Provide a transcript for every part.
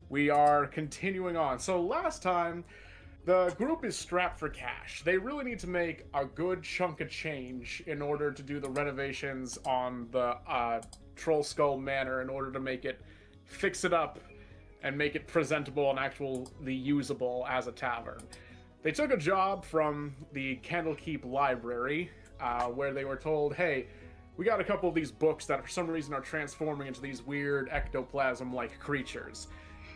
We are continuing on. So last time, the group is strapped for cash. They really need to make a good chunk of change in order to do the renovations on the Troll Skull Manor in order to make it, fix it up, and make it presentable and actually usable as a tavern. They took a job from the Candlekeep Library, where they were told, hey, we got a couple of these books that for some reason are transforming into these weird ectoplasm-like creatures.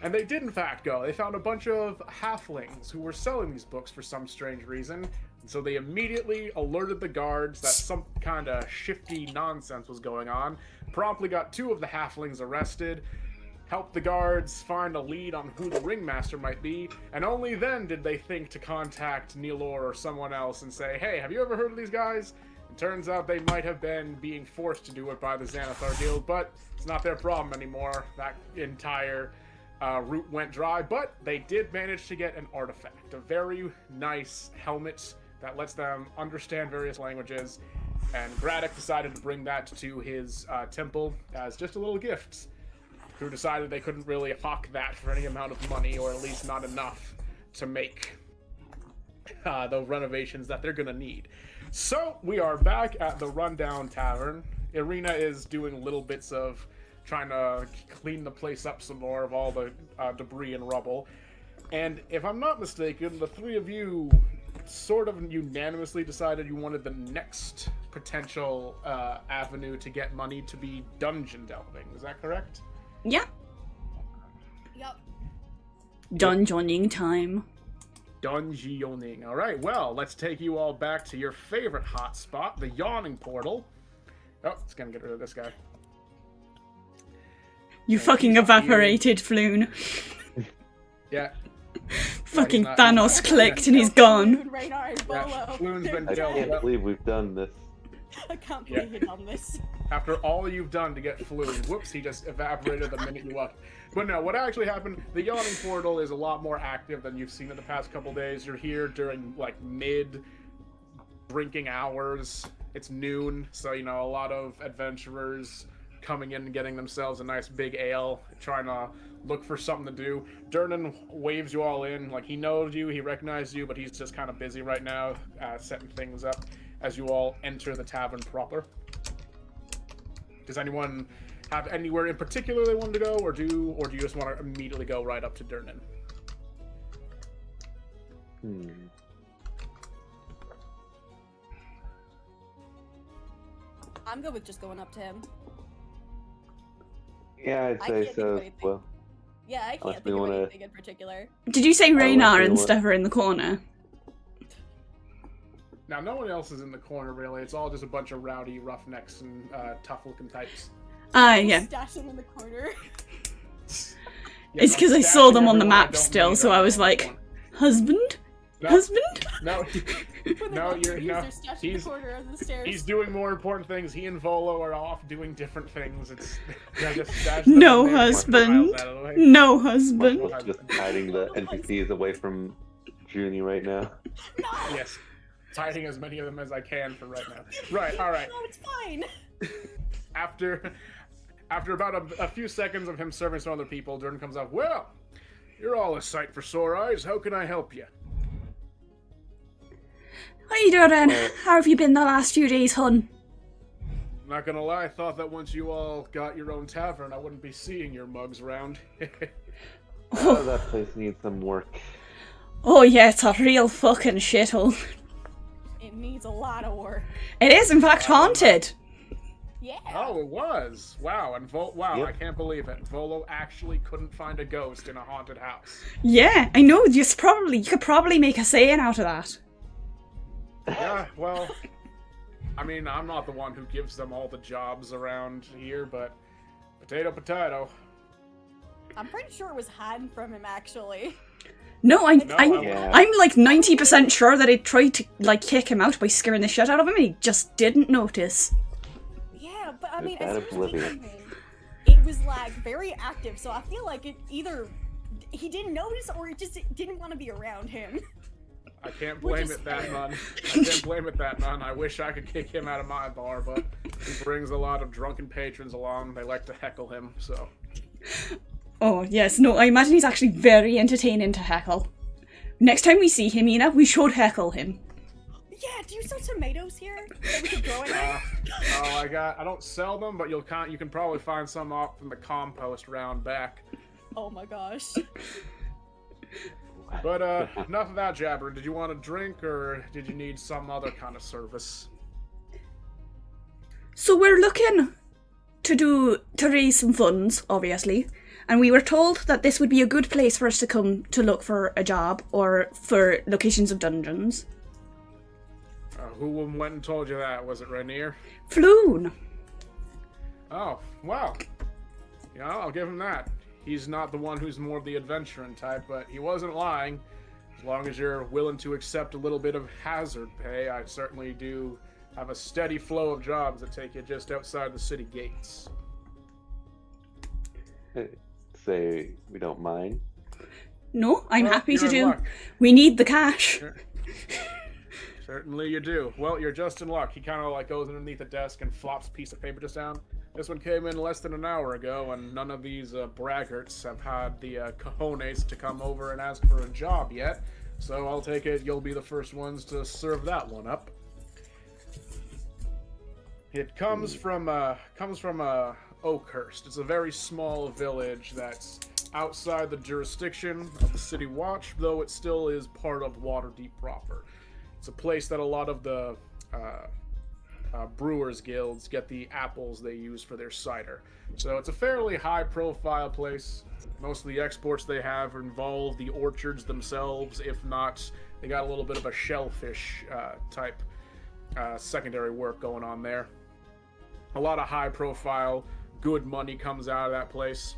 And they did in fact go. They found a bunch of halflings who were selling these books for some strange reason. And so they immediately alerted the guards that some kind of shifty nonsense was going on, promptly got 2 of the halflings arrested, helped the guards find a lead on who the ringmaster might be, and only then did they think to contact Neilor or someone else and say, hey, have you ever heard of these guys? It turns out they might have been being forced to do it by the Xanathar Guild, but it's not their problem anymore. That entire route went dry, but they did manage to get an artifact, a very nice helmet that lets them understand various languages, and Gradak decided to bring that to his temple as just a little gift, who decided they couldn't really hawk that for any amount of money, or at least not enough to make the renovations that they're gonna need. So, we are back at the Rundown Tavern. Irina is doing little bits of trying to clean the place up some more of all the debris and rubble. And if I'm not mistaken, the 3 of you sort of unanimously decided you wanted the next potential avenue to get money to be dungeon delving. Is that correct? Yeah. Yep. Dungeoning time. Dungeoning. Alright, well, let's take you all back to your favorite hotspot, the Yawning Portal. Oh, it's gonna get rid of this guy. You fucking evaporated, Floon. Yeah. Fucking Thanos clicked and he's gone. Yeah, Floon's been I killed. can't believe we've done this. I can't believe you've done this. After all you've done to get Floon, whoops, he just evaporated the minute you left. But no, what actually happened, the Yawning Portal is a lot more active than you've seen in the past couple days. You're here during, like, mid-drinking hours. It's noon, so, you know, a lot of adventurers coming in and getting themselves a nice big ale, trying to look for something to do. Durnan waves you all in, like, he knows you, he recognizes you, but he's just kind of busy right now, setting things up as you all enter the tavern proper. Does anyone have anywhere in particular they want to go, or do you just want to immediately go right up to Durnan? I'm good with just going up to him. Yeah, I'd I say can't think of so. anything. Well, Yeah, I can't think of anything in particular. Did you say like Raynar it and what- stuff are in the corner? Now, no one else is in the corner, really. It's all just a bunch of rowdy roughnecks and tough-looking types. Yeah. Stash them in the corner. Yeah, It's because I I'm saw stashing them on the everyone I map don't still, need so up I was in the like, corner. husband? No, Husband? no, When they're no, not you're used, no. they're stashed in the corner of the stairs. He's doing more important things. He and Volo are off doing different things. It's yeah, just stash them No in there, husband. miles out of the way. No husband. Marshall's just hiding the NPCs away from Junie right now. No! Yes, hiding as many of them as I can for right now. Right, all right. No, it's fine. After about a few seconds of him serving some other people, Durnan comes up. Well, you're all a sight for sore eyes. How can I help you? How you doing? How have you been the last few days, hun? Not gonna lie, I thought that once you all got your own tavern, I wouldn't be seeing your mugs around. That place needs some work. Oh yeah, it's a real fucking shithole. It needs a lot of work. It is in fact haunted. Yeah. Oh, it was. Wow, and wow, Yep. I can't believe it. Volo actually couldn't find a ghost in a haunted house. Yeah, I know. You could probably make a saying out of that. Yeah, well, I mean, I'm not the one who gives them all the jobs around here, but potato, potato. I'm pretty sure it was hidden from him, actually. No, I'm Yeah. like 90% sure that I tried to like kick him out by scaring the shit out of him and he just didn't notice. Yeah, but I mean, Is that as soon as we oblivious? came in, it was like very active, so I feel like it either he didn't notice or he just didn't want to be around him. I can't blame it that none. I can't blame it that none. I wish I could kick him out of my bar, but he brings a lot of drunken patrons along. They like to heckle him, so. Oh, yes. No, I imagine he's actually very entertaining to heckle. Next time we see him, Ina, we should heckle him. Yeah, do you sell tomatoes here that we could grow in here? I don't sell them, but you can probably find some off in the compost round back. Oh my gosh. But enough of that jabbering. Did you want a drink, or did you need some other kind of service? So we're looking to raise some funds, obviously, and we were told that this would be a good place for us to come to look for a job or for locations of dungeons. Who went and told you that? Was it Rainier? Floon. Oh, well. Yeah, I'll give him that. He's not the one who's more of the adventuring type, but he wasn't lying. As long as you're willing to accept a little bit of hazard pay, I certainly do have a steady flow of jobs that take you just outside the city gates. Say we don't mind. No, I'm happy to you're in do. luck. We need the cash. Sure. Certainly you do. Well, you're just in luck. He kind of like goes underneath the desk and flops a piece of paper just down. This one came in less than an hour ago, and none of these braggarts have had the cojones to come over and ask for a job yet. So I'll take it you'll be the first ones to serve that one up. It comes from Oakhurst. It's a very small village that's outside the jurisdiction of the City Watch, though it still is part of Waterdeep proper. It's a place that a lot of the brewers guilds get the apples they use for their cider. So it's a fairly high-profile place. Most of the exports they have involve the orchards themselves. If not, they got a little bit of a shellfish type secondary work going on there. A lot of high-profile, good money comes out of that place.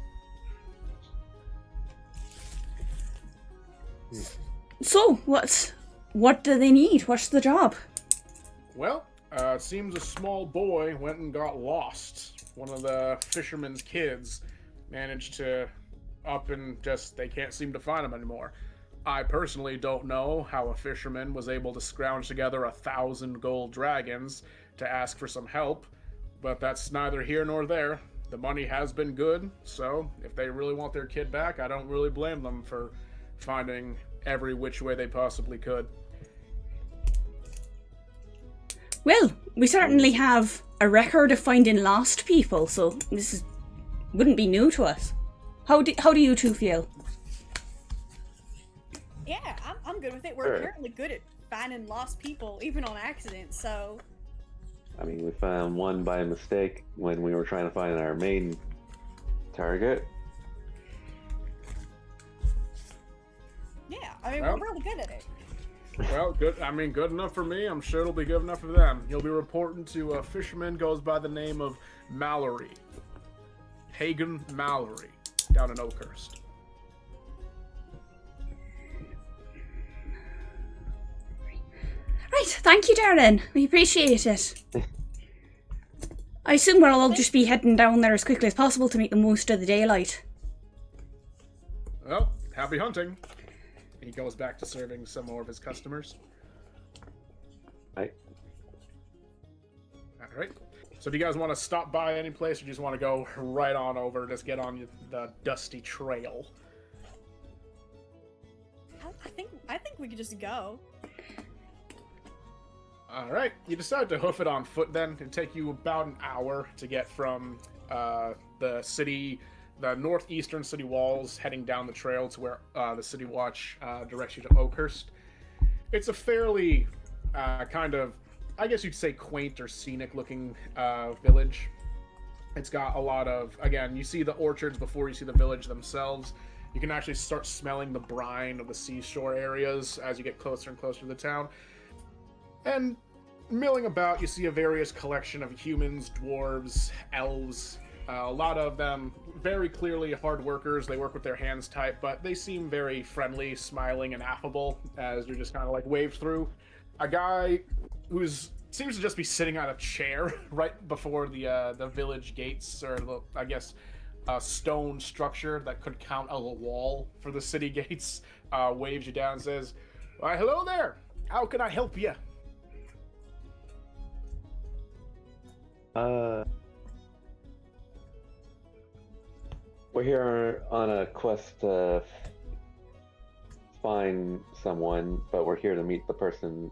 So, what do they need? What's the job? Well, it seems a small boy went and got lost. One of the fisherman's kids managed to they can't seem to find him anymore. I personally don't know how a fisherman was able to scrounge together 1,000 gold dragons to ask for some help, but that's neither here nor there. The money has been good, so if they really want their kid back, I don't really blame them for finding every which way they possibly could. Well, we certainly have a record of finding lost people, so this wouldn't be new to us. How do you two feel? Yeah, I'm good with it. We're Sure. apparently good at finding lost people, even on accident, so... I mean, we found one by mistake when we were trying to find our main target. Yeah, I mean, Well. we're really good at it. Well, good. I mean, good enough for me. I'm sure it'll be good enough for them. You'll be reporting to a fisherman goes by the name of Mallory. Hagen Mallory, down in Oakhurst. Right, thank you, Darren. We appreciate it. I assume we'll all just be heading down there as quickly as possible to make the most of the daylight. Well, happy hunting. He goes back to serving some more of his customers. Right. All right. So do you guys want to stop by any place, or just want to go right on over, just get on the dusty trail? I think we could just go. All right. You decide to hoof it on foot then. It'd take you about an hour to get from the northeastern city walls, heading down the trail to where the City Watch directs you to Oakhurst. It's a fairly kind of, I guess you'd say, quaint or scenic looking village. It's got a lot of, again, you see the orchards before you see the village themselves. You can actually start smelling the brine of the seashore areas as you get closer and closer to the town. And milling about, you see a various collection of humans, dwarves, elves. A lot of them very clearly hard workers. They work with their hands tight, but they seem very friendly, smiling, and affable as you're just kind of like waved through. A guy seems to just be sitting on a chair right before the village gates, or I guess a stone structure that could count as a wall for the city gates, waves you down and says, Why, hello there. How can I help you? We're here on a quest to find someone, but we're here to meet the person.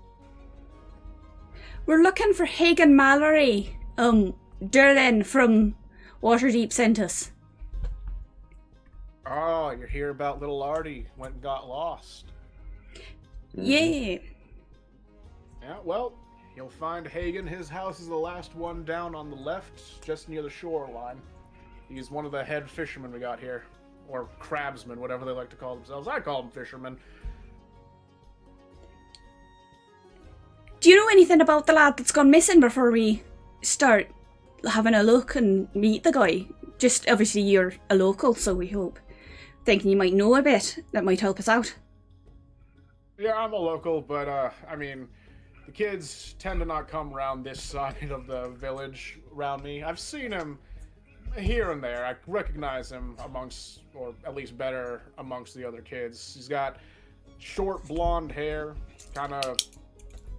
We're looking for Hagen Mallory. Derlin from Waterdeep sent us. Oh, you're here about little Artie went and got lost. Yeah. Yeah, well, you'll find Hagen. His house is the last one down on the left, just near the shoreline. He's one of the head fishermen we got here. Or crabsmen, whatever they like to call themselves. I call them fishermen. Do you know anything about the lad that's gone missing before we start having a look and meet the guy? Just, obviously you're a local, so we hope. Thinking you might know a bit that might help us out. Yeah, I'm a local, but, I mean, the kids tend to not come around this side of the village around me. I've seen him here and there. I recognize him amongst, or at least better, amongst the other kids. He's got short blonde hair, kind of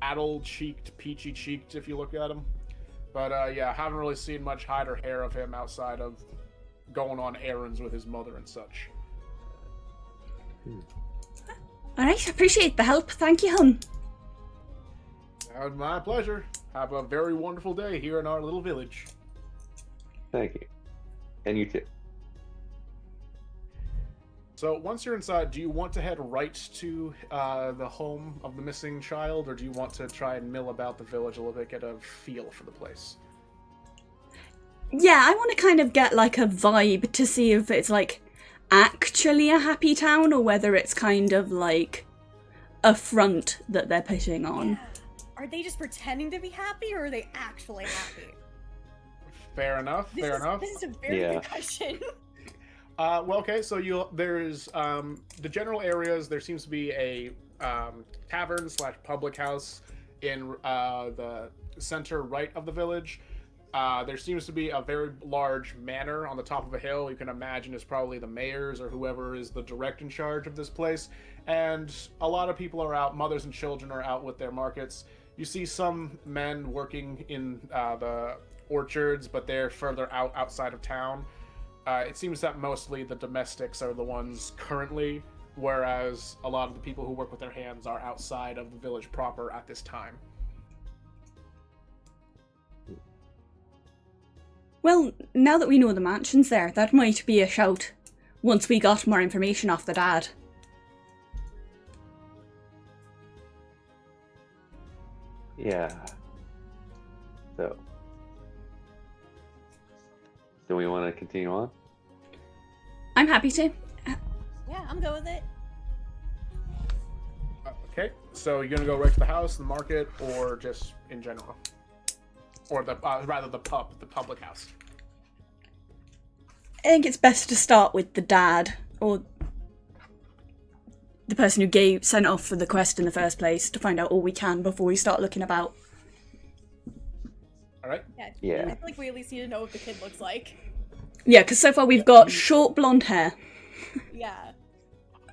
addle-cheeked, peachy-cheeked if you look at him. But, yeah, haven't really seen much hide or hair of him outside of going on errands with his mother and such. Alright, appreciate the help. Thank you, hun. My pleasure. Have a very wonderful day here in our little village. Thank you. And you too. So once you're inside, do you want to head right to the home of the missing child, or do you want to try and mill about the village a little bit, get a feel for the place? Yeah, I want to kind of get like a vibe to see if it's like actually a happy town or whether it's kind of like a front that they're putting on. Yeah. Are they just pretending to be happy, or are they actually happy? Fair enough. Fair enough. This is a very good question. Well, okay. So there's the general areas. There seems to be a tavern / public house in the center right of the village. There seems to be a very large manor on the top of a hill. You can imagine is probably the mayor's or whoever is the direct in charge of this place. And a lot of people are out. Mothers and children are out with their markets. You see some men working in the orchards, but they're further outside of town. It seems that mostly the domestics are the ones currently, whereas a lot of the people who work with their hands are outside of the village proper at this time. Well, now that we know the mansion's there, that might be a shout once we got more information off the dad. Yeah. So, do we want to continue on? I'm happy to. Yeah, I'm good with it. Okay, so you're gonna go right to the house, the market, or just in general? Or the rather the public house. I think it's best to start with the dad, or the person who sent off for the quest in the first place, to find out all we can before we start looking about. Alright? Yeah. I feel like we at least need to know what the kid looks like. Yeah, because so far we've got short blonde hair. Yeah.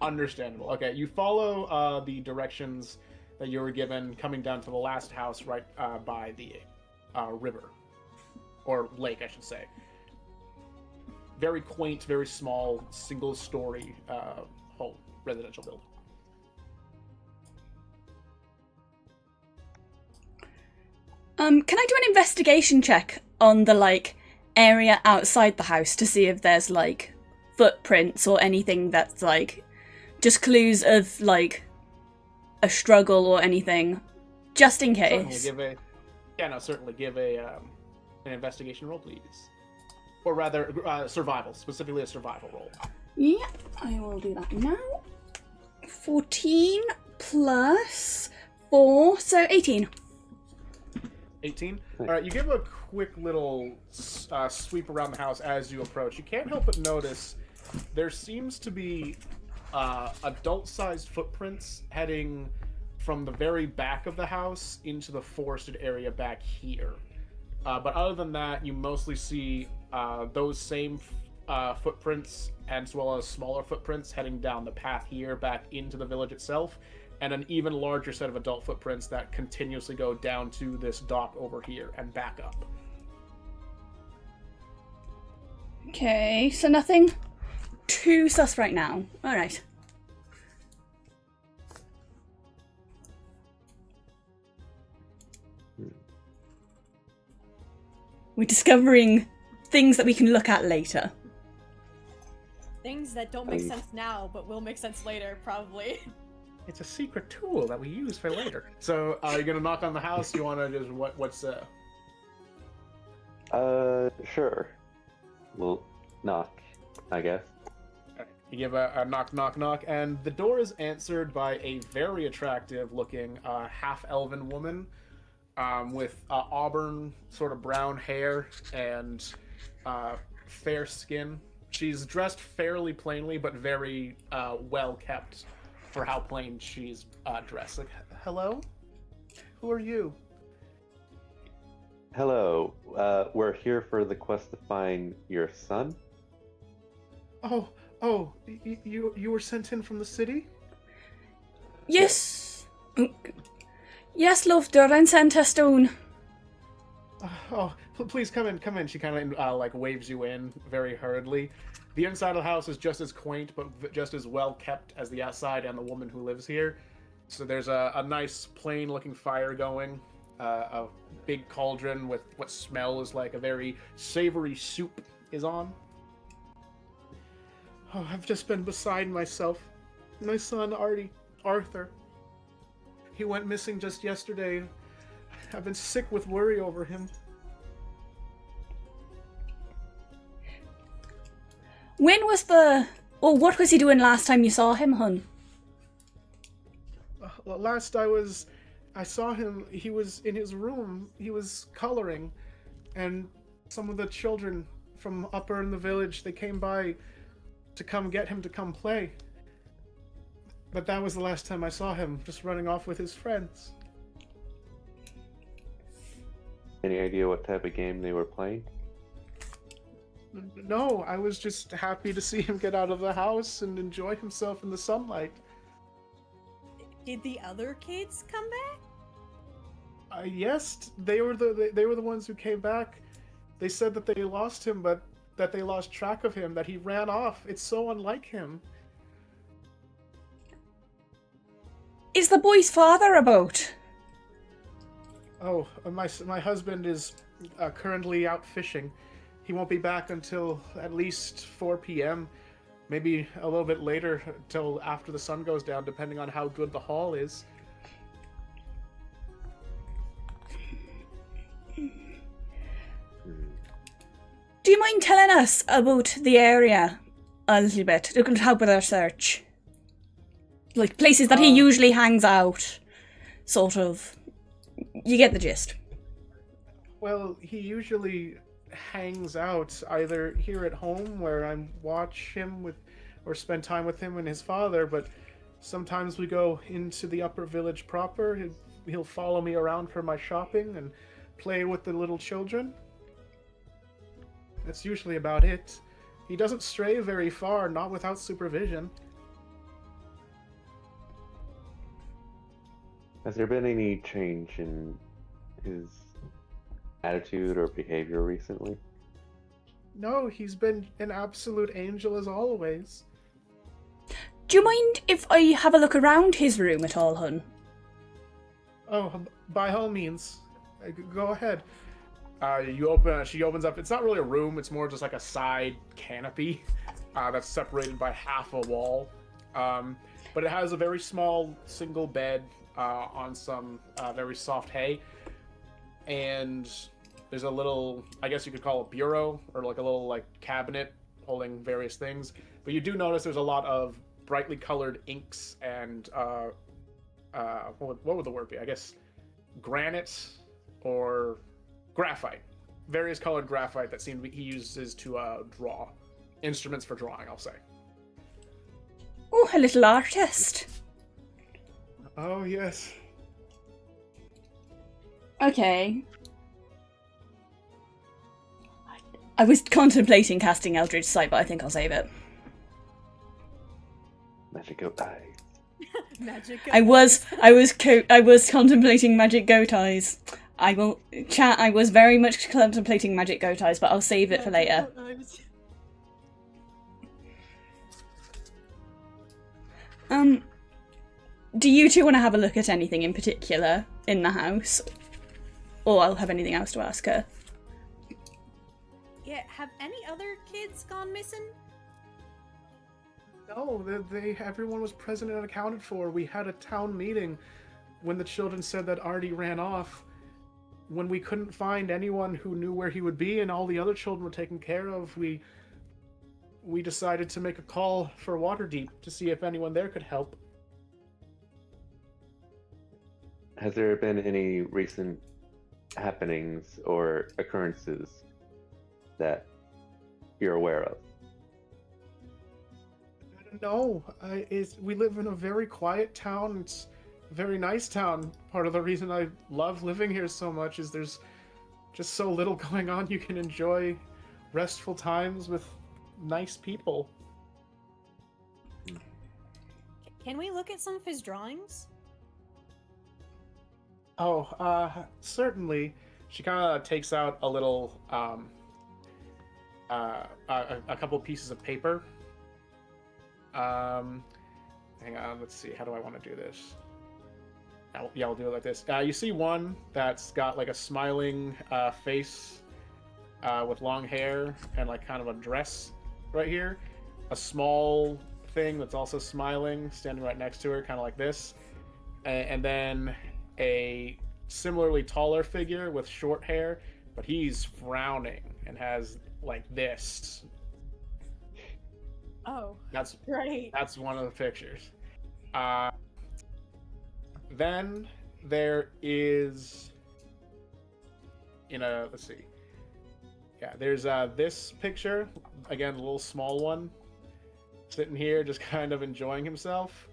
Understandable. Okay, you follow the directions that you were given coming down to the last house right by the river. Or lake, I should say. Very quaint, very small, single-story home, residential building. Can I do an investigation check on the, like, area outside the house to see if there's, like, footprints or anything that's, like, just clues of, like, a struggle or anything, just in case? Certainly give an investigation roll, please. Or rather, survival, specifically a survival roll. Yeah, I will do that now. 14 plus 4, so 18. 18? Alright, you give a quick little sweep around the house as you approach. You can't help but notice there seems to be adult-sized footprints heading from the very back of the house into the forested area back here. But other than that, you mostly see those same footprints, as well as smaller footprints heading down the path here back into the village itself. and an even larger set of adult footprints that continuously go down to this dock over here and back up. Okay, so nothing too sus right now. Alright. We're discovering things that we can look at later. Things that don't make sense now, but will make sense later, probably. It's a secret tool that we use for later. So, are you gonna knock on the house? You wanna just what's Sure. We'll knock, I guess. You give a knock, knock, knock, and the door is answered by a very attractive-looking half-elven woman with auburn, sort of brown hair and fair skin. She's dressed fairly plainly, but very well kept for how plain she's dressed. Like, hello? Who are you? Hello. We're here for the quest to find your son. Oh, you were sent in from the city? Yes. Yes, love, Durin sent us down. Please come in. She kind of like waves you in very hurriedly. The inside of the house is just as quaint, but just as well kept as the outside and the woman who lives here. So there's a nice plain-looking fire going, a big cauldron with what smells like a very savory soup is on. Oh, I've just been beside myself. My son, Arthur. He went missing just yesterday. I've been sick with worry over him. When was what was he doing last time you saw him, hun? Last I saw him, he was in his room. He was coloring, and some of the children from upper in the village, they came by to come get him to come play. But that was the last time I saw him, just running off with his friends. Any idea what type of game they were playing? No, I was just happy to see him get out of the house and enjoy himself in the sunlight. Did the other kids come back? Yes, they were the ones who came back. They said that they lost him, but that they lost track of him, that he ran off. It's so unlike him. Is the boy's father about? Oh, my husband is currently out fishing. He won't be back until at least 4 p.m. Maybe a little bit later, till after the sun goes down, depending on how good the haul is. Do you mind telling us about the area a little bit? It could help with our search. Like places that he usually hangs out, sort of. You get the gist. Well, he usually hangs out either here at home, where I watch him with, or spend time with him and his father, but sometimes we go into the upper village proper. He'll follow me around for my shopping and play with the little children. That's usually about it. He doesn't stray very far, not without supervision. Has there been any change in his attitude or behavior recently? No, he's been an absolute angel as always. Do you mind if I have a look around his room at all, hun? Oh, by all means. Go ahead. She opens up. It's not really a room. It's more just like a side canopy that's separated by half a wall. But it has a very small single bed on some very soft hay. And there's a little, I guess you could call it bureau, or like a little like cabinet holding various things. But you do notice there's a lot of brightly colored inks and what would the word be? I guess granite or graphite. Various colored graphite that he uses to draw. Instruments for drawing, I'll say. Oh, a little artist. Oh, yes. Okay. I was contemplating casting Eldritch Sight, but I think I'll save it. Magical eyes. Magic. I was contemplating magic goat eyes. I will chat. I was very much contemplating magic goat eyes, but I'll save it for later. Do you two want to have a look at anything in particular in the house, or I'll have anything else to ask her? Yeah. Have any other kids gone missing? No, everyone was present and accounted for. We had a town meeting when the children said that Artie ran off. When we couldn't find anyone who knew where he would be and all the other children were taken care of, we decided to make a call for Waterdeep to see if anyone there could help. Has there been any recent happenings or occurrences that you're aware of? No, we live in a very quiet town. It's a very nice town. Part of the reason I love living here so much is there's just so little going on. You can enjoy restful times with nice people. Can we look at some of his drawings? Oh, certainly. She kind of takes out a little, a couple pieces of paper. Hang on, let's see. How do I want to do this? I'll do it like this. You see one that's got like a smiling face with long hair and like kind of a dress right here. A small thing that's also smiling, standing right next to her, kind of like this. And then a similarly taller figure with short hair, but he's frowning and has like this. Oh, That's great. That's one of the pictures. Then there is, let's see. Yeah, there's this picture, again, a little small one, sitting here just kind of enjoying himself.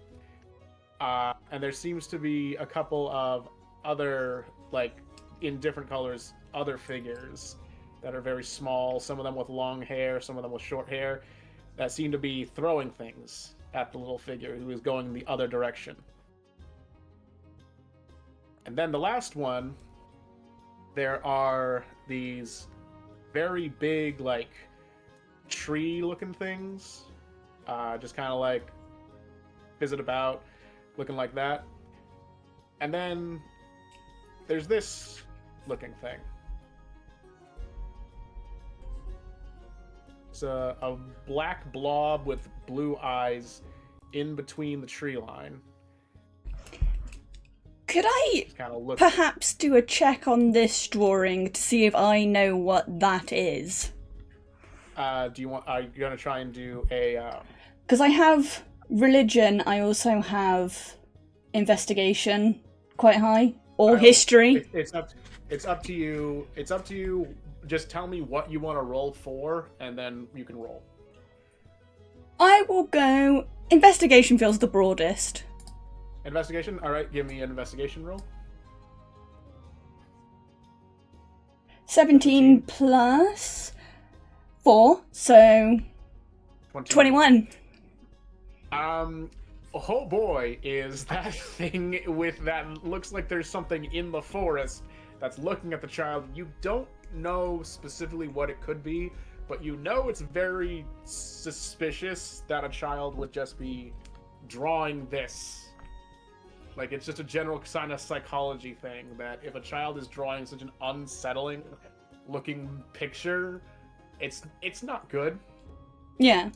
And there seems to be a couple of other, like, in different colors, other figures that are very small, some of them with long hair, some of them with short hair, that seem to be throwing things at the little figure who is going the other direction. And then the last one, there are these very big, like, tree-looking things, just kind of like visit about, looking like that. And then there's this looking thing. It's a black blob with blue eyes in between the tree line. Could I Kind perhaps do a check on this drawing to see if I know what that is? Are you gonna try and do a? Because I have religion, I also have investigation quite high, or history. It's up to you. It's up to you. Just tell me what you want to roll for, and then you can roll. I will go. Investigation feels the broadest. Investigation? Alright, give me an investigation roll. 17 plus 4, so 21. Oh boy, is that thing with that looks like there's something in the forest that's looking at the child. You don't know specifically what it could be, but you know it's very suspicious that a child would just be drawing this. Like, it's just a general kind of psychology thing that if a child is drawing such an unsettling looking picture, it's not good. Yeah.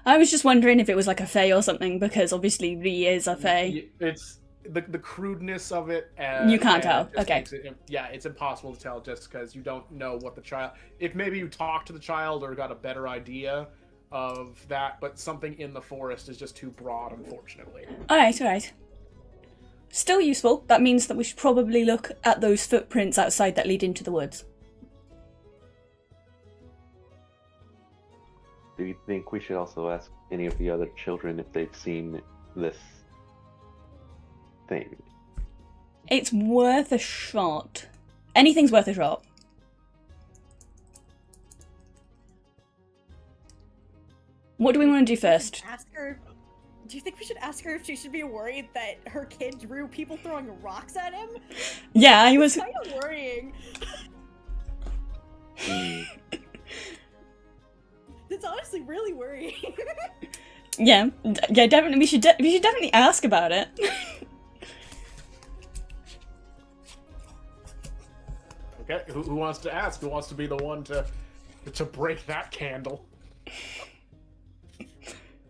I was just wondering if it was like a fae or something, because obviously Rhi is a fae. It's the crudeness of it. You can't tell. Okay. It's impossible to tell just because you don't know what the child. If maybe you talked to the child or got a better idea of that, but something in the forest is just too broad, unfortunately. Alright. Still useful. That means that we should probably look at those footprints outside that lead into the woods. Do you think we should also ask any of the other children if they've seen this thing? It's worth a shot. Anything's worth a shot. What do we want to do first? Ask her Do you think we should ask her if she should be worried that her kid drew people throwing rocks at him? Yeah, I was... It's kind of worrying. It's honestly really worrying. Yeah, definitely. We should definitely ask about it. Okay, who wants to ask? Who wants to be the one to break that candle?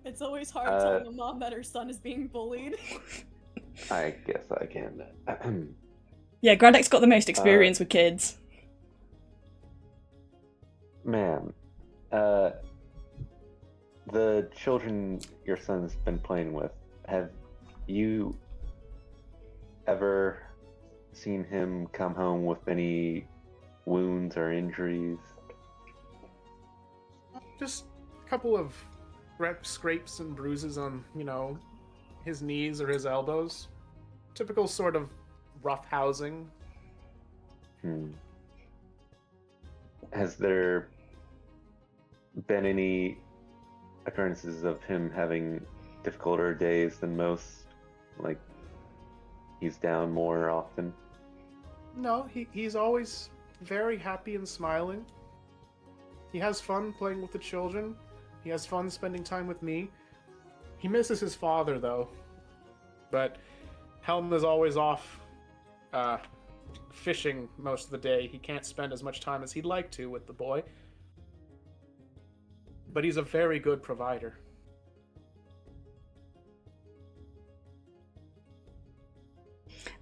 It's always hard telling a mom that her son is being bullied. I guess I can. Yeah, Gradak's got the most experience with kids. Ma'am, the children your son's been playing with, have you ever seen him come home with any wounds or injuries? Just a couple of scrapes and bruises on, his knees or his elbows. Typical sort of rough housing. Has there been any occurrences of him having difficulter days than most? Like, he's down more often? No, he's always very happy and smiling. He has fun playing with the children. He has fun spending time with me. He misses his father, though. But Helm is always off fishing most of the day. He can't spend as much time as he'd like to with the boy. But he's a very good provider.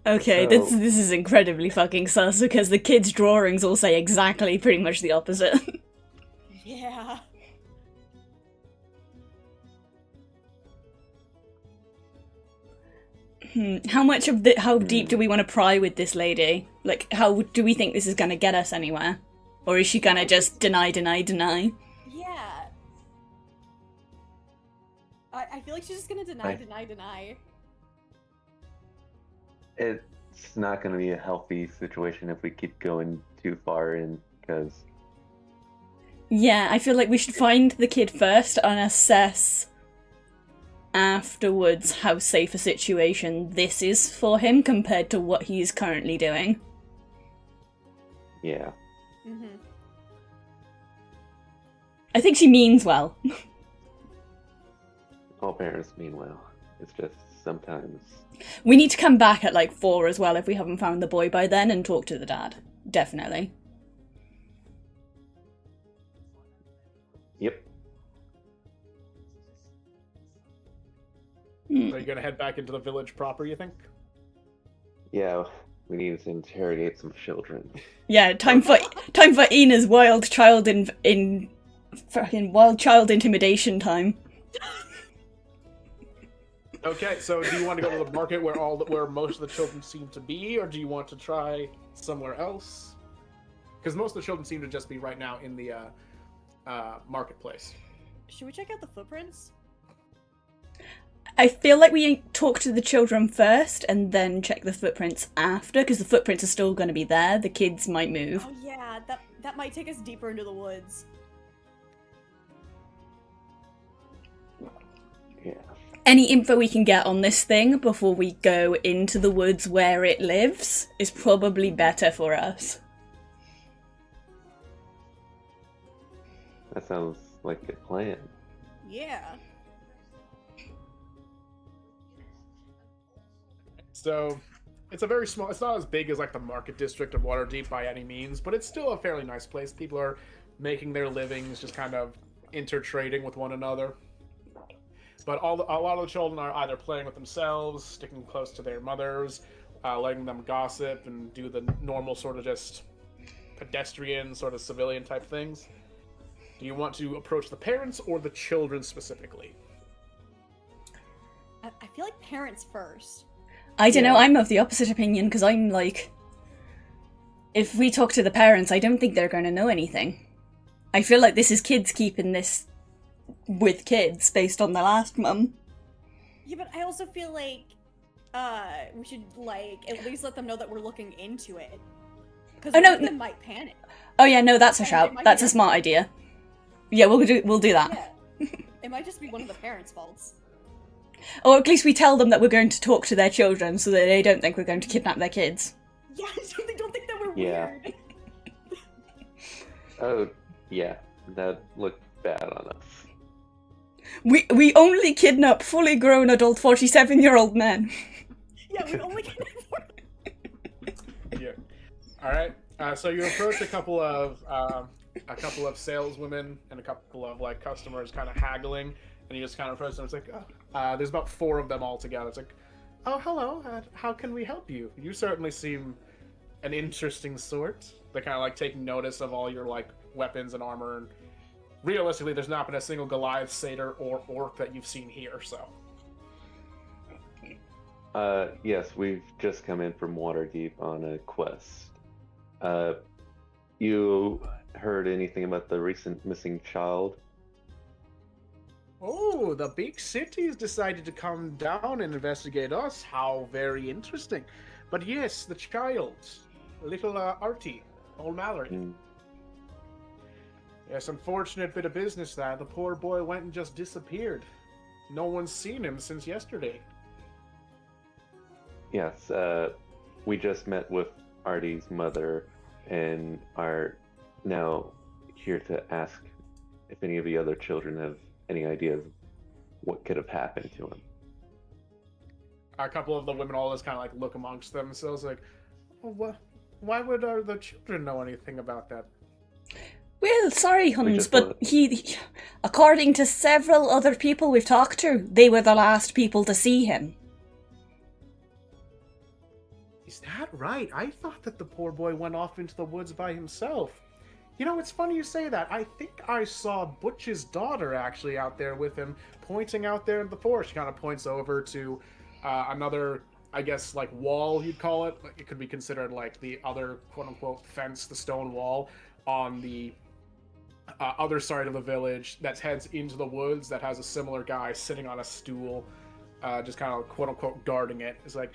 Okay, So- this is incredibly fucking sus because the kids' drawings all say exactly pretty much the opposite. Yeah. How deep do we want to pry with this lady? Like, how do we think this is gonna get us anywhere? Or is she gonna just deny? Yeah. I feel like she's just gonna deny. It's not going to be a healthy situation if we keep going too far in, because... Yeah, I feel like we should find the kid first and assess afterwards how safe a situation this is for him compared to what he's currently doing. Yeah. Mm-hmm. I think she means well. All parents mean well. It's just sometimes... We need to come back at like 4 as well if we haven't found the boy by then and talk to the dad. Definitely. Yep. Are you gonna head back into the village proper, you think? Yeah, we need to interrogate some children. Yeah, time for Ina's wild child in fucking wild child intimidation time. Okay, so do you want to go to the market where most of the children seem to be, or do you want to try somewhere else? Because most of the children seem to just be right now in the marketplace. Should we check out the footprints? I feel like we talk to the children first and then check the footprints after, because the footprints are still going to be there. The kids might move. Oh yeah, that might take us deeper into the woods. Yeah. Any info we can get on this thing before we go into the woods where it lives is probably better for us. That sounds like a plan. Yeah. So, it's a very small, it's not as big as like the market district of Waterdeep by any means, but it's still a fairly nice place. People are making their livings, just kind of intertrading with one another. But a lot of the children are either playing with themselves, sticking close to their mothers, letting them gossip and do the normal sort of just pedestrian, sort of civilian type things. Do you want to approach the parents or the children specifically? I feel like parents first. I don't know, Yeah. I'm of the opposite opinion, because I'm like... If we talk to the parents, I don't think they're going to know anything. I feel like this is kids keeping this with kids, based on the last mum. Yeah, but I also feel like we should like at least let them know that we're looking into it. Because Oh, no, them might panic. Oh yeah, no, that's a And shout. it might That's be a smart idea. Yeah, we'll do that. Yeah. It might just be one of the parents' faults. Or at least we tell them that we're going to talk to their children so that they don't think we're going to kidnap their kids. Yeah, so they don't think that we're Yeah. weird. Oh, yeah. That looked bad on us. We only kidnap fully grown adult 47-year-old men. Yeah, we only get Yeah. All right. So you approach a couple of saleswomen and a couple of like customers, kind of haggling, and you just kind of approach them. It's like, there's about 4 of them all together. It's like, oh, hello. How can we help you? You certainly seem an interesting sort. They kind of like take notice of all your like weapons and armor, and realistically, there's not been a single Goliath, satyr, or orc that you've seen here. So. Yes, we've just come in from Waterdeep on a quest. You heard anything about the recent missing child? Oh, the big cities decided to come down and investigate us. How very interesting. But yes, the child, little Artie, old Mallory. Mm. Yes, unfortunate bit of business that. The poor boy went and just disappeared. No one's seen him since yesterday. Yes, we just met with Artie's mother and are now here to ask if any of the other children have any ideas what could have happened to him. A couple of the women all just kind of like look amongst themselves like, oh, why would the children know anything about that? Well, sorry, Huns, just but wanna- he, according to several other people we've talked to, they were the last people to see him. Is that right? I thought that the poor boy went off into the woods by himself. You know, it's funny you say that. I think I saw Butch's daughter actually out there with him, pointing out there in the forest. She kind of points over to another, I guess, like wall, you'd call it. It could be considered like the other quote-unquote fence, the stone wall, on the other side of the village that heads into the woods that has a similar guy sitting on a stool, just kind of quote-unquote guarding it. It's like,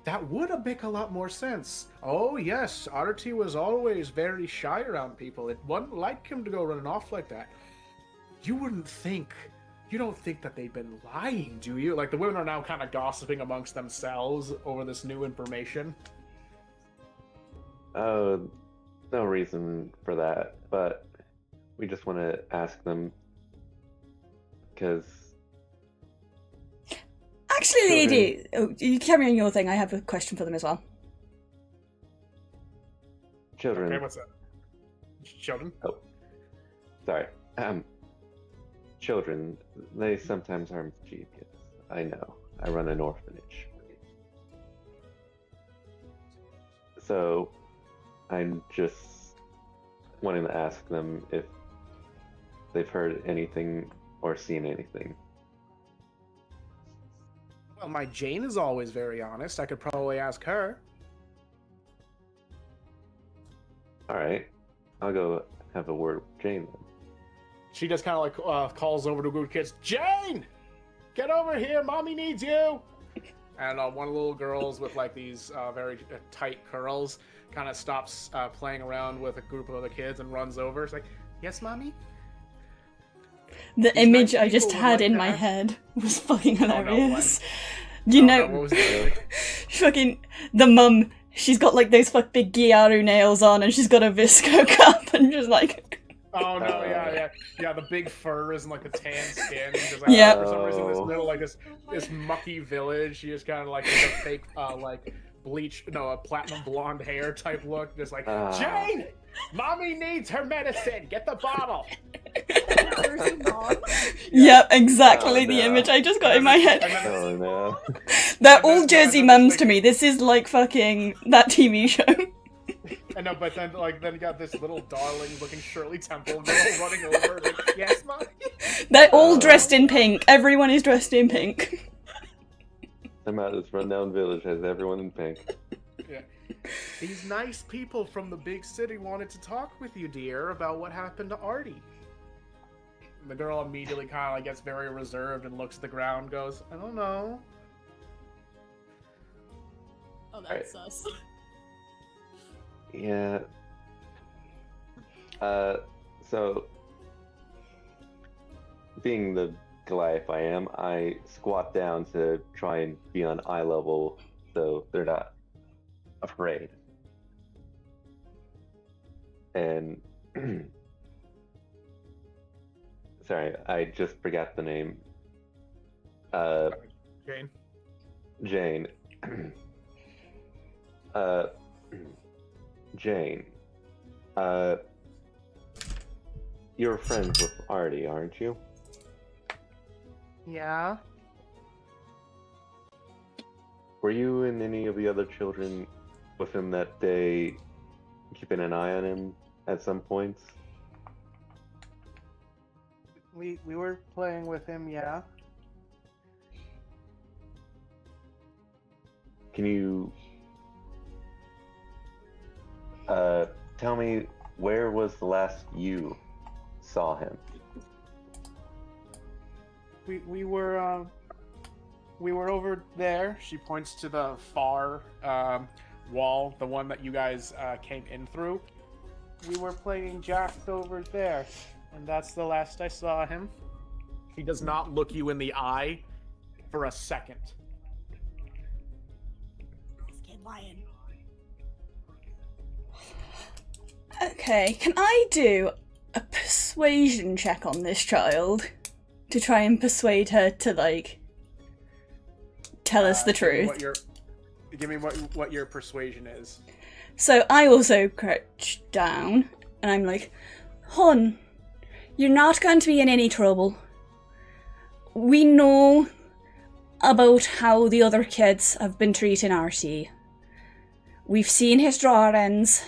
that would make a lot more sense. Oh yes, Artie was always very shy around people. It wasn't like him to go running off like that. You don't think that they've been lying, do you? Like, the women are now kind of gossiping amongst themselves over this new information. No reason for that, but we just want to ask them because Actually, lady, you carry on your thing. I have a question for them as well. children. Okay, what's that? Children? Oh, sorry. Children, they sometimes are mischievous. I know. I run an orphanage. So, I'm just wanting to ask them if they've heard anything or seen anything. Well, my Jane is always very honest. I could probably ask her. Alright, I'll go have a word with Jane then. She just kind of like calls over to a group of kids. Jane, get over here. Mommy needs you. And one of the little girls with like these very tight curls kind of stops playing around with a group of other kids and runs over. It's like, yes, mommy? The These image nice I just people would had like in to my ask- head was fucking Oh, no, hilarious. what? You Oh, know, no, what was it? fucking the mum, she's got like those big Gyaru nails on and she's got a Visco cup and just like... Oh no, yeah, the big furs and like the tan skin. Just, like, Yeah. For some reason, this little like this mucky village. She just kind of like with a fake like a platinum blonde hair type look. Just like Jane, mommy needs her medicine. Get the bottle. Jersey mom. Yep, exactly Oh, the no. image I just got in my head. And then Oh no. They're and all then- Jersey and then mums it's to like- me. This is like fucking that TV show. I know, but then you got this little darling looking Shirley Temple girl running over. Like, yes, mommy. They're all dressed in pink. Everyone is dressed in pink. I'm out this rundown village has everyone in pink. Yeah. These nice people from the big city wanted to talk with you, dear, about what happened to Artie. And the girl immediately kind of like gets very reserved and looks at the ground and goes, I don't know. Oh, that's sus. Yeah. So, being the Goliath I am, I squat down to try and be on eye level so they're not afraid. And sorry, I just forgot the name. Jane. Jane. Jane. You're friends with Artie, aren't you? Yeah. Were you and any of the other children with him that day keeping an eye on him at some points? We were playing with him, yeah. Can you tell me where was the last you saw him? We were over there. She points to the far wall, the one that you guys came in through. We were playing jacks over there, and that's the last I saw him. He does not look you in the eye for a second. This kid lying. Okay, can I do a persuasion check on this child to try and persuade her to, like, tell us the truth? Give me what your persuasion is. So I also crouch down, and I'm like, Hon, you're not going to be in any trouble. We know about how the other kids have been treating Artie. We've seen his drawings.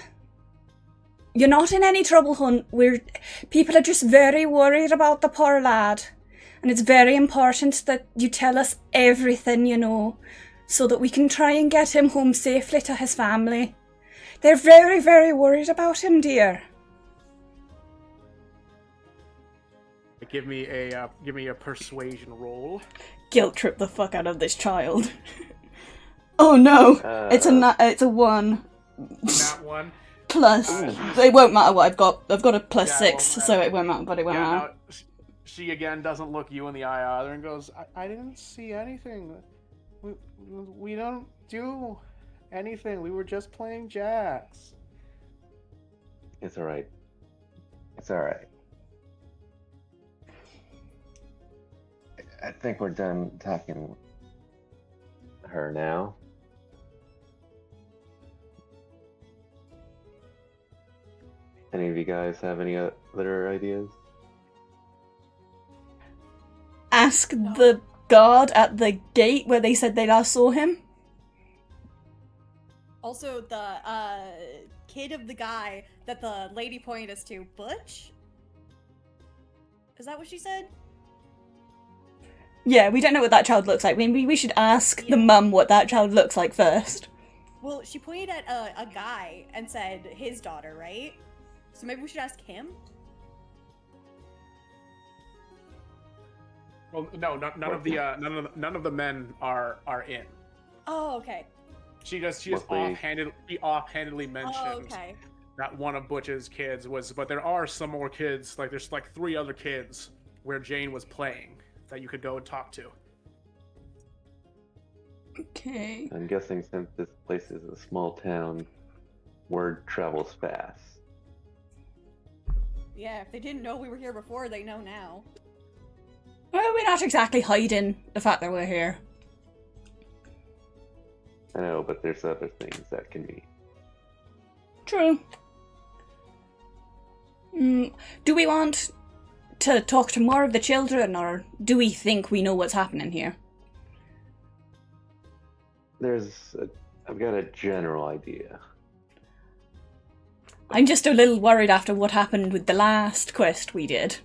You're not in any trouble, Hon. People are just very worried about the poor lad. And it's very important that you tell us everything you know, so that we can try and get him home safely to his family. They're very, very worried about him, dear. Give me a persuasion roll. Guilt trip the fuck out of this child. Oh no, it's a 1. That one. Plus, it won't matter what I've got. I've got a plus 6, so it won't matter. But it won't matter. No, she again doesn't look you in the eye either and goes, I didn't see anything. We don't do anything. We were just playing jacks. It's alright. It's alright. I think we're done talking to her now. Any of you guys have any other ideas? Ask the guard at the gate where they said they last saw him. Also, the kid of the guy that the lady pointed us to, Butch? Is that what she said? Yeah, we don't know what that child looks like. Maybe we should ask the mum what that child looks like first. Well, she pointed at a guy and said his daughter, right? So maybe we should ask him? Well, no, none of the men are in. Oh, okay. She just offhandedly mentioned okay. that one of Butch's kids was, but there are some more kids. Like there's like 3 other kids where Jane was playing that you could go and talk to. Okay. I'm guessing since this place is a small town, word travels fast. Yeah, if they didn't know we were here before, they know now. Well, we're not exactly hiding the fact that we're here. I know, but there's other things that can be. True. Do we want to talk to more of the children, or do we think we know what's happening here? I've got a general idea. I'm just a little worried after what happened with the last quest we did.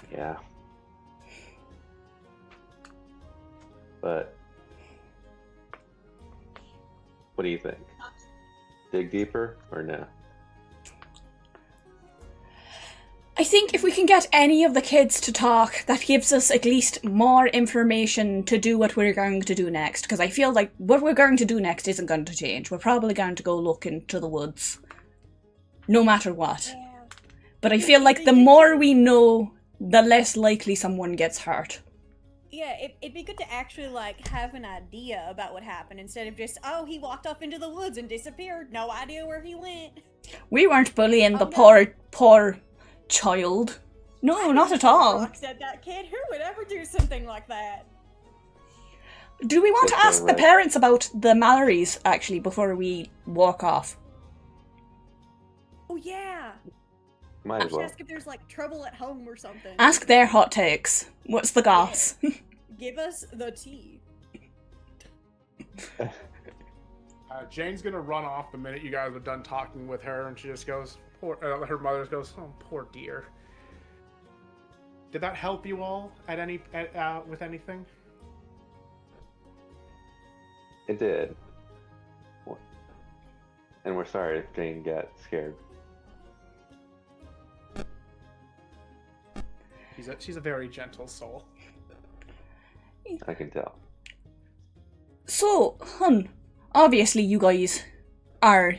Yeah. But what do you think? Dig deeper or no? I think if we can get any of the kids to talk, that gives us at least more information to do what we're going to do next. Because I feel like what we're going to do next isn't going to change. We're probably going to go look into the woods. No matter what. Yeah. But I feel like the more we know, the less likely someone gets hurt. Yeah, it'd be good to actually, like, have an idea about what happened instead of just, oh, he walked off into the woods and disappeared. No idea where he went. We weren't bullying the no. poor child. No, not at all. Rocks at that kid. Who would ever do something like that? Do we want to That's ask the right. parents about the Mallorys, actually, before we walk off? Oh, yeah. Might I as should well. ask if there's, like, trouble at home or something. Ask their hot takes. What's the goss? Give us the tea. Jane's gonna run off the minute you guys are done talking with her, and she just goes, poor, her mother just goes, oh, poor dear. Did that help you all with anything? It did. And we're sorry if Jane got scared. She's a very gentle soul. I can tell. So, hun, obviously you guys are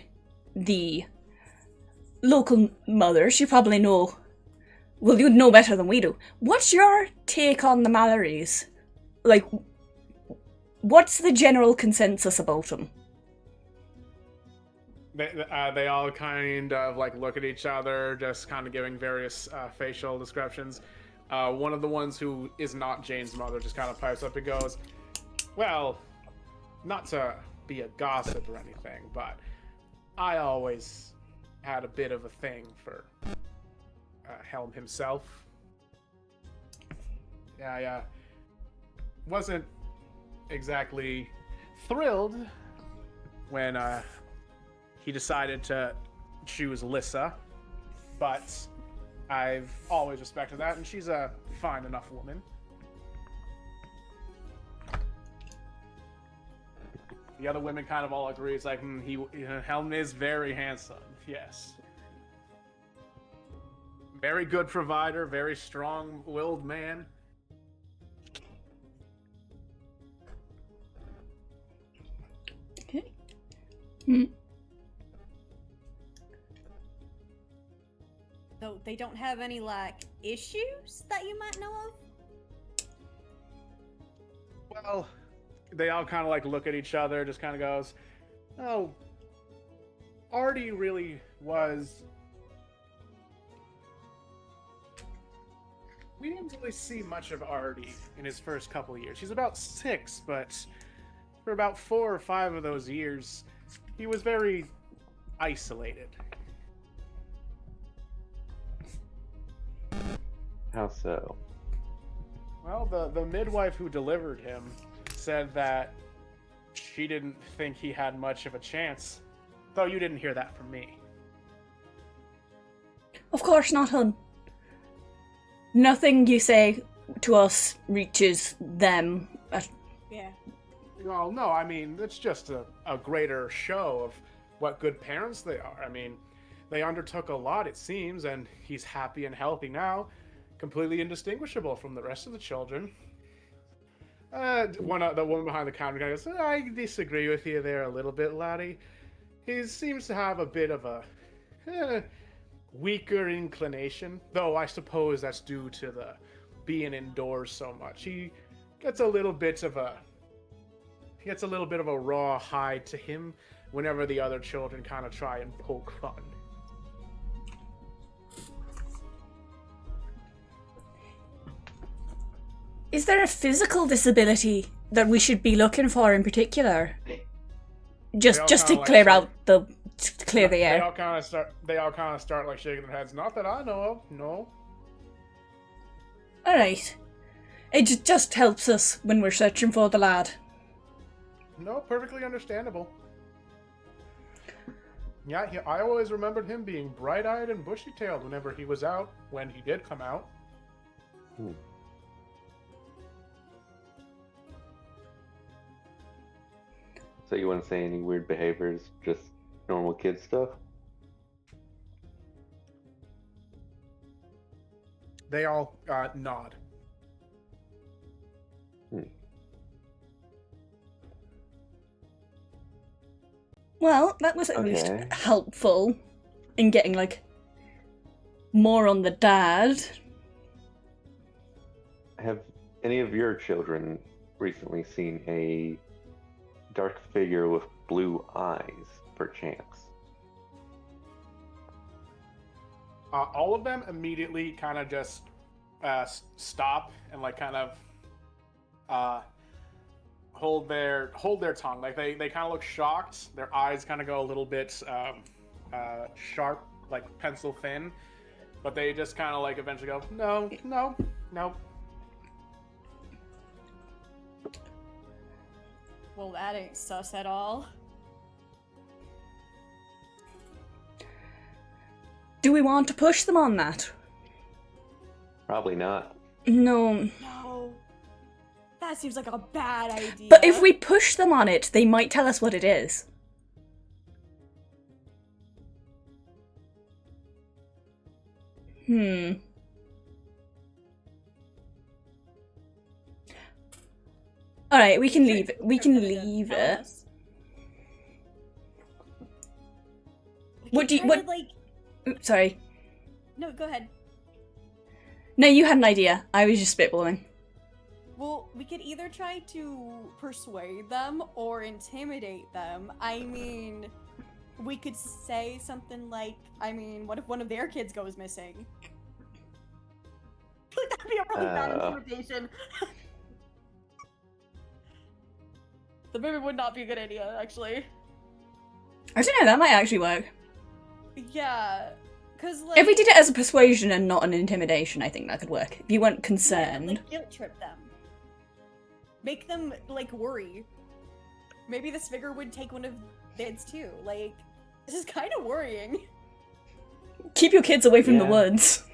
the local mothers. You probably know. Well, you'd know better than we do. What's your take on the Mallorys? Like, what's the general consensus about them? They all kind of like look at each other, just kind of giving various facial descriptions. One of the ones who is not Jane's mother just kind of pipes up and goes, well, not to be a gossip or anything, but I always had a bit of a thing for Helm himself. Yeah, wasn't exactly thrilled when he decided to choose Lissa, but I've always respected that, and she's a fine enough woman. The other women kind of all agree. It's like, Helm is very handsome, yes. Very good provider, very strong-willed man. Okay. So they don't have any, like, issues that you might know of? Well, they all kind of like look at each other, just kind of goes, oh, Artie really was... We didn't really see much of Artie in his first couple of years. He's about 6, but for about 4 or 5 of those years, he was very isolated. How so? Well, the midwife who delivered him said that she didn't think he had much of a chance. Though you didn't hear that from me. Of course not, hun. Nothing you say to us reaches them. Yeah. Well, no, I mean, it's just a greater show of what good parents they are. I mean, they undertook a lot, it seems, and he's happy and healthy now, completely indistinguishable from the rest of the children. The woman behind the counter guy goes, I disagree with you there a little bit, laddie. He seems to have a bit of a weaker inclination, though I suppose that's due to the being indoors so much. He gets a little bit of a raw hide to him whenever the other children kind of try and poke fun. Is there a physical disability that we should be looking for in particular? Just to like clear start- out the clear the They air. all kind of start like shaking their heads. Not that I know of. No. All right. It just helps us when we're searching for the lad. No, perfectly understandable. Yeah, I always remembered him being bright-eyed and bushy-tailed whenever he was out, when he did come out. So you wouldn't say any weird behaviors, just normal kid stuff? They all nod. Well, that was at least Okay. helpful in getting, like, more on the dad. Have any of your children recently seen a dark figure with blue eyes, perchance? All of them immediately kind of just stop and like kind of hold their tongue. Like they kind of look shocked. Their eyes kind of go a little bit sharp, like pencil thin. But they just kind of like eventually go, no. Well, that ain't sus at all. Do we want to push them on that? Probably not. No. No. That seems like a bad idea. But if we push them on it, they might tell us what it is. Alright, we can leave it. We can leave it. What do you... What... Like... Oops, sorry. No, go ahead. No, you had an idea. I was just spitballing. Well, we could either try to persuade them or intimidate them. I mean, we could say something like, I mean, what if one of their kids goes missing? That'd be a really bad intimidation. The maybe would not be a good idea, actually. I don't know, that might actually work. Yeah, because like... If we did it as a persuasion and not an intimidation, I think that could work. If you weren't concerned. Yeah, like guilt trip them. Make them, like, worry. Maybe this figure would take one of theirs too. Like, this is kind of worrying. Keep your kids away from the woods.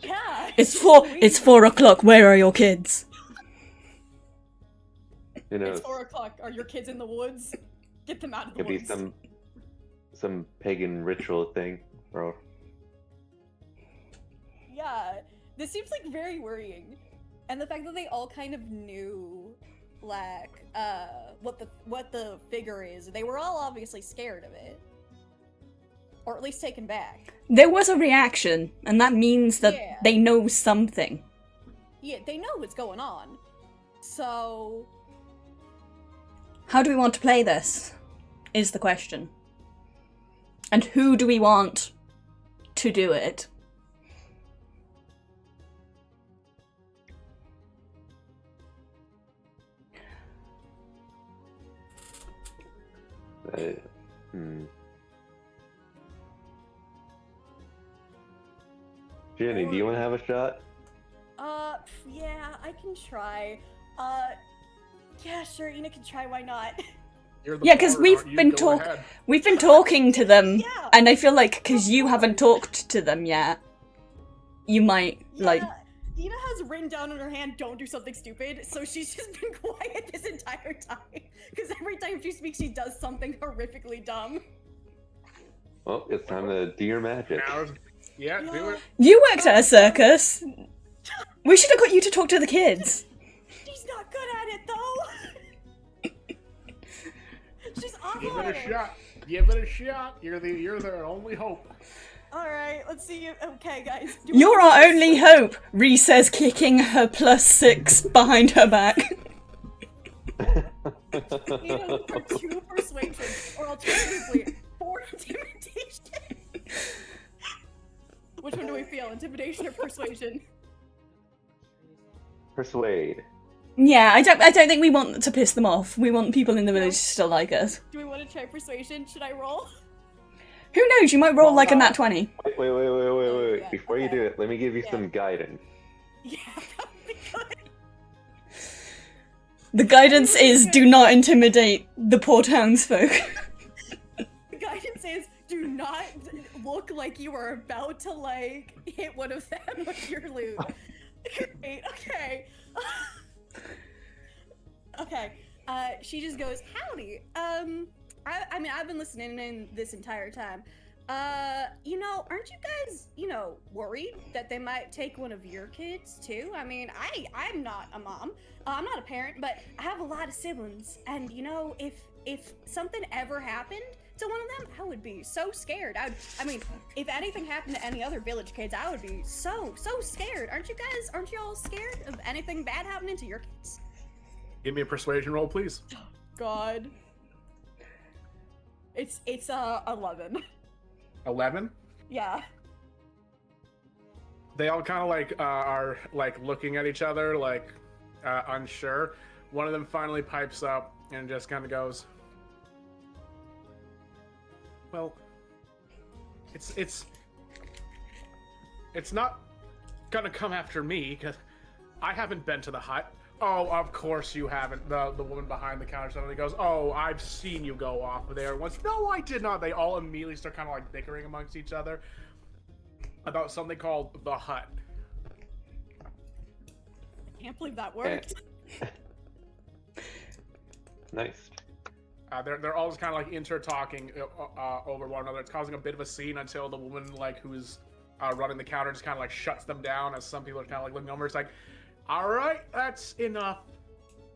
Yeah. It's 4 o'clock. Where are your kids? You know, it's 4 o'clock. Are your kids in the woods? Get them out of the woods. Could be some pagan ritual thing, bro. Yeah, this seems like very worrying, and the fact that they all kind of knew, like, what the figure is. They were all obviously scared of it, or at least taken back. There was a reaction, and that means that they know something. Yeah, they know what's going on. So, how do we want to play this? Is the question. And who do we want to do it? Jenny, do you want to have a shot? Yeah, I can try. Yeah, sure, Ina can try, why not? Yeah, because we've been talking to them, and I feel like because you haven't talked to them yet, you might like. Ina has written down on her hand, "Don't do something stupid," so she's just been quiet this entire time. Because every time she speaks, she does something horrifically dumb. Well, it's time to do your magic. Yeah, do it. You worked at a circus. We should have got you to talk to the kids. She's not good at it, though. She's awful. Give it a shot. Give it a shot. You're their only hope. Alright, let's see. Okay, guys. You're our only hope, Rhi says, kicking her +6 behind her back. Either for 2 persuasion, or alternatively, 4 intimidation. Which one do we feel? Intimidation or persuasion? Persuade. Yeah, I don't think we want to piss them off. We want people in the village to still like us. Do we want to try persuasion? Should I roll? Who knows? You might roll like a nat 20. Wait. Before you do it, let me give you some guidance. Yeah, that would be good. The guidance is do not intimidate the poor townsfolk. The guidance is do not look like you are about to, like, hit one of them with your loot. Great, okay. Okay, she just goes, howdy. I mean, I've been listening in this entire time. You know, aren't you guys, you know, worried that they might take one of your kids, too? I mean, I'm not a mom. I'm not a parent, but I have a lot of siblings. And, you know, if if something ever happened to one of them, I would be so scared. I mean, if anything happened to any other village kids, I would be so scared. Aren't you guys? Aren't you all scared of anything bad happening to your kids? Give me a persuasion roll, please. God. It's 11. 11? Yeah. They all kind of like are like looking at each other, like unsure. One of them finally pipes up and just kind of goes, "Well, it's not gonna come after me because I haven't been to the hut." "Oh, of course you haven't." The woman behind the counter suddenly goes, "Oh, I've seen you go off there once." "No, I did not." They all immediately start kind of like bickering amongst each other about something called the hut. I can't believe that worked. Nice. They're all just kind of like inter-talking over one another. It's causing a bit of a scene until the woman like who's running the counter just kind of like shuts them down as some people are kind of like looking over. It's like, "All right, that's enough.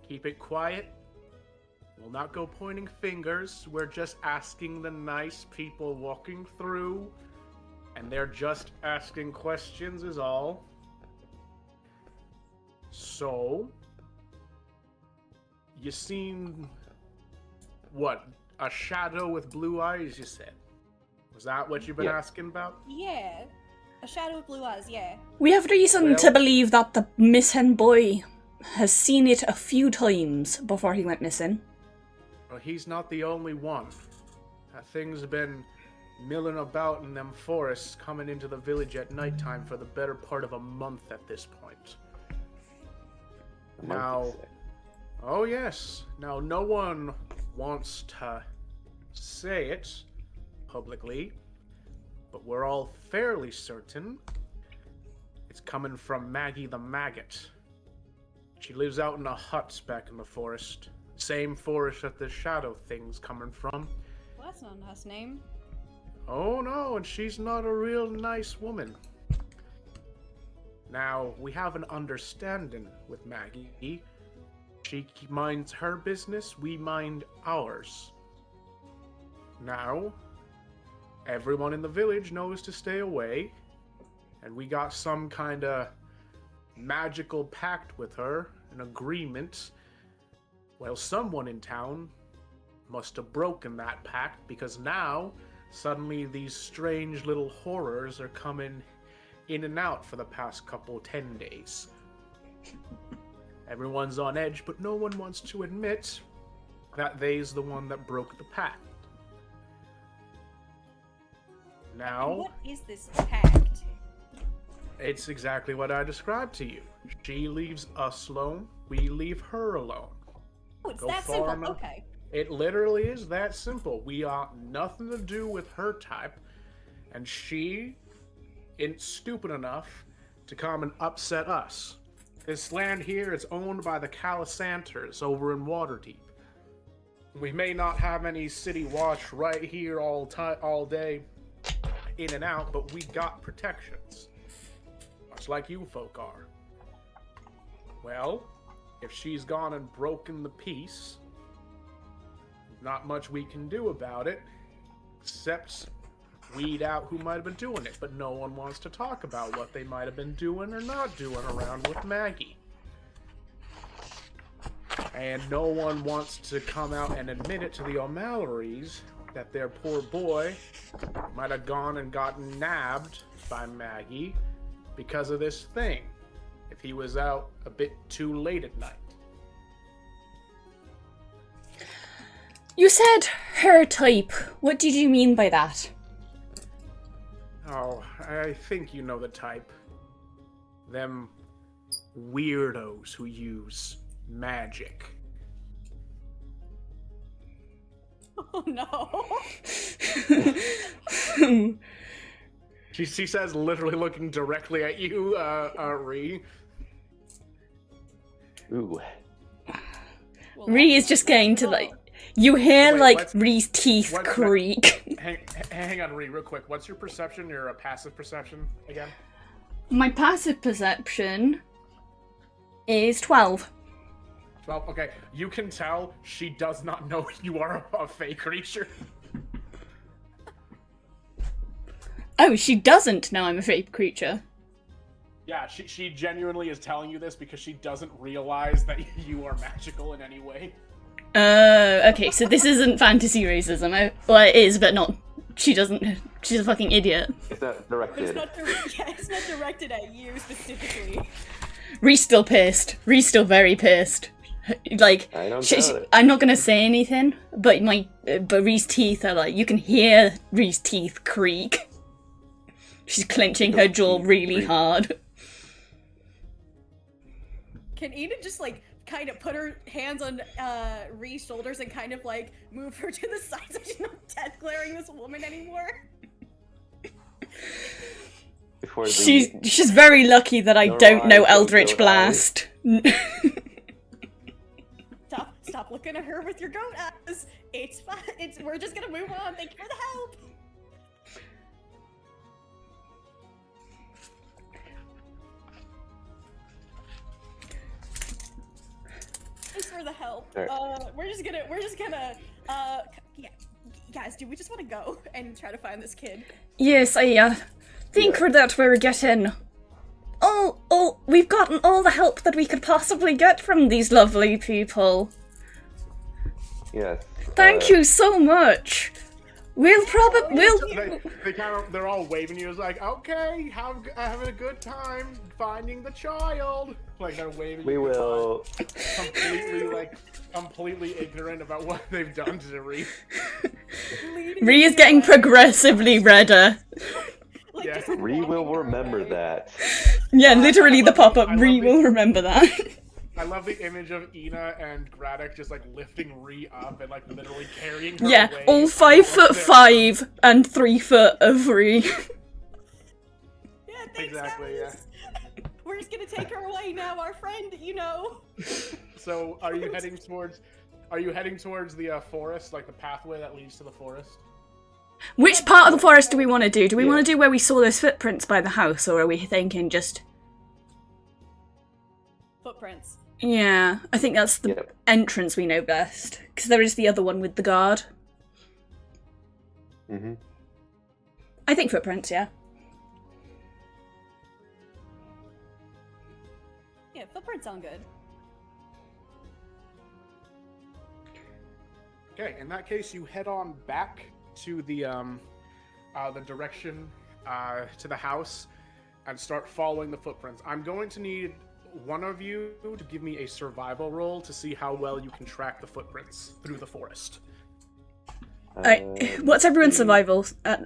Keep it quiet. We'll not go pointing fingers. We're just asking the nice people walking through, and they're just asking questions is all. So, you seen what? A shadow with blue eyes, you said? Was that what you've been asking about?" Yeah. A shadow with blue eyes, yeah. We have reason to believe that the missing boy has seen it a few times before he went missing. Well, he's not the only one. That thing's been milling about in them forests, coming into the village at nighttime for the better part of a month at this point. Now, oh yes. Now, no one wants to say it publicly, but we're all fairly certain it's coming from Maggie the Maggot. She lives out in a hut back in the forest. Same forest that the shadow thing's coming from. Well, that's not a nice name. Oh no, and she's not a real nice woman. Now, we have an understanding with Maggie. She minds her business, we mind ours. Now, everyone in the village knows to stay away, and we got some kind of magical pact with her, an agreement. Well, someone in town must have broken that pact, because now, suddenly these strange little horrors are coming in and out for the past 10 days. Everyone's on edge, but no one wants to admit that they's the one that broke the pact. Now, And what is this pact? it's exactly what I described to you. She leaves us alone, we leave her alone. Oh, it's Go that far simple. enough. Okay. It literally is that simple. We got nothing to do with her type, and she isn't stupid enough to come and upset us. This land here is owned by the Calisanters over in Waterdeep. We may not have any city watch right here all day, in and out, but we got protections, much like you folk are. Well, if she's gone and broken the peace, not much we can do about it, except weed out who might have been doing it, but no one wants to talk about what they might have been doing or not doing around with Maggie. And no one wants to come out and admit it to the O'Malorys that their poor boy might have gone and gotten nabbed by Maggie because of this thing, if he was out a bit too late at night. You said her type. What did you mean by that? Oh, I think you know the type. Them weirdos who use magic. Oh no. She says, literally looking directly at you, Rhi. Ooh. Well, Rhi is just going to like. You hear Wait, like what's- Rhi's teeth what- creak. Hang on, Rhi, real quick. What's your perception, your passive perception, again? My passive perception is 12. 12. Okay, you can tell she does not know you are a fey creature. Oh, she doesn't know I'm a fake creature. Yeah, she genuinely is telling you this because she doesn't realize that you are magical in any way. Okay, so this isn't fantasy racism. Well, it is, but not. She doesn't. She's a fucking idiot. It's not But it's directed. not, it's not directed at you specifically. Ree's still pissed. Ree's still very pissed. Like, I don't doubt it. I'm not gonna say anything, but Ree's teeth are like, you can hear Ree's teeth creak. She's clenching her jaw really hard. Can Eden just like kind of put her hands on Ree's shoulders and kind of like move her to the side so she's not death glaring this woman anymore? Before the She's very lucky that I Your don't know eyes don't Eldritch go Blast. Stop looking at her with your goat eyes. It's fine. We're just gonna move on. Thank you for the help. Thanks for the help. Alright. We're just gonna yeah, guys, do we just want to go and try to find this kid? Yes, I think that we're getting we've gotten all the help that we could possibly get from these lovely people. Yes. Thank you so much. We'll They're all waving you. It's like, okay, having a good time finding the child. Like they're waving. We you will. completely ignorant about what they've done to Rhi. Rhi is getting progressively redder. Like, Yeah. just We will walking her remember way. that. Yeah, literally the pop-up. I love Rhi the- will remember that. I love the image of Ina and Gradak just like lifting Rhi up and like literally carrying her Yeah, away. all 5'5" and 3 foot of Rhi. Yeah, thanks, Exactly, guys. We're just gonna take her away now, our friend, you know. So, are you heading towards the forest, like the pathway that leads to the forest? Which part of the forest do we want to do? Do we Yeah. want to do where we saw those footprints by the house, or are we thinking just... Footprints. Yeah, I think that's the Yep. entrance we know best. Because there is the other one with the guard. Mm-hmm. I think footprints, yeah. Yeah, footprints sound good. Okay, in that case, you head on back to the direction to the house and start following the footprints. I'm going to need one of you to give me a survival roll to see how well you can track the footprints through the forest. What's everyone's survival? I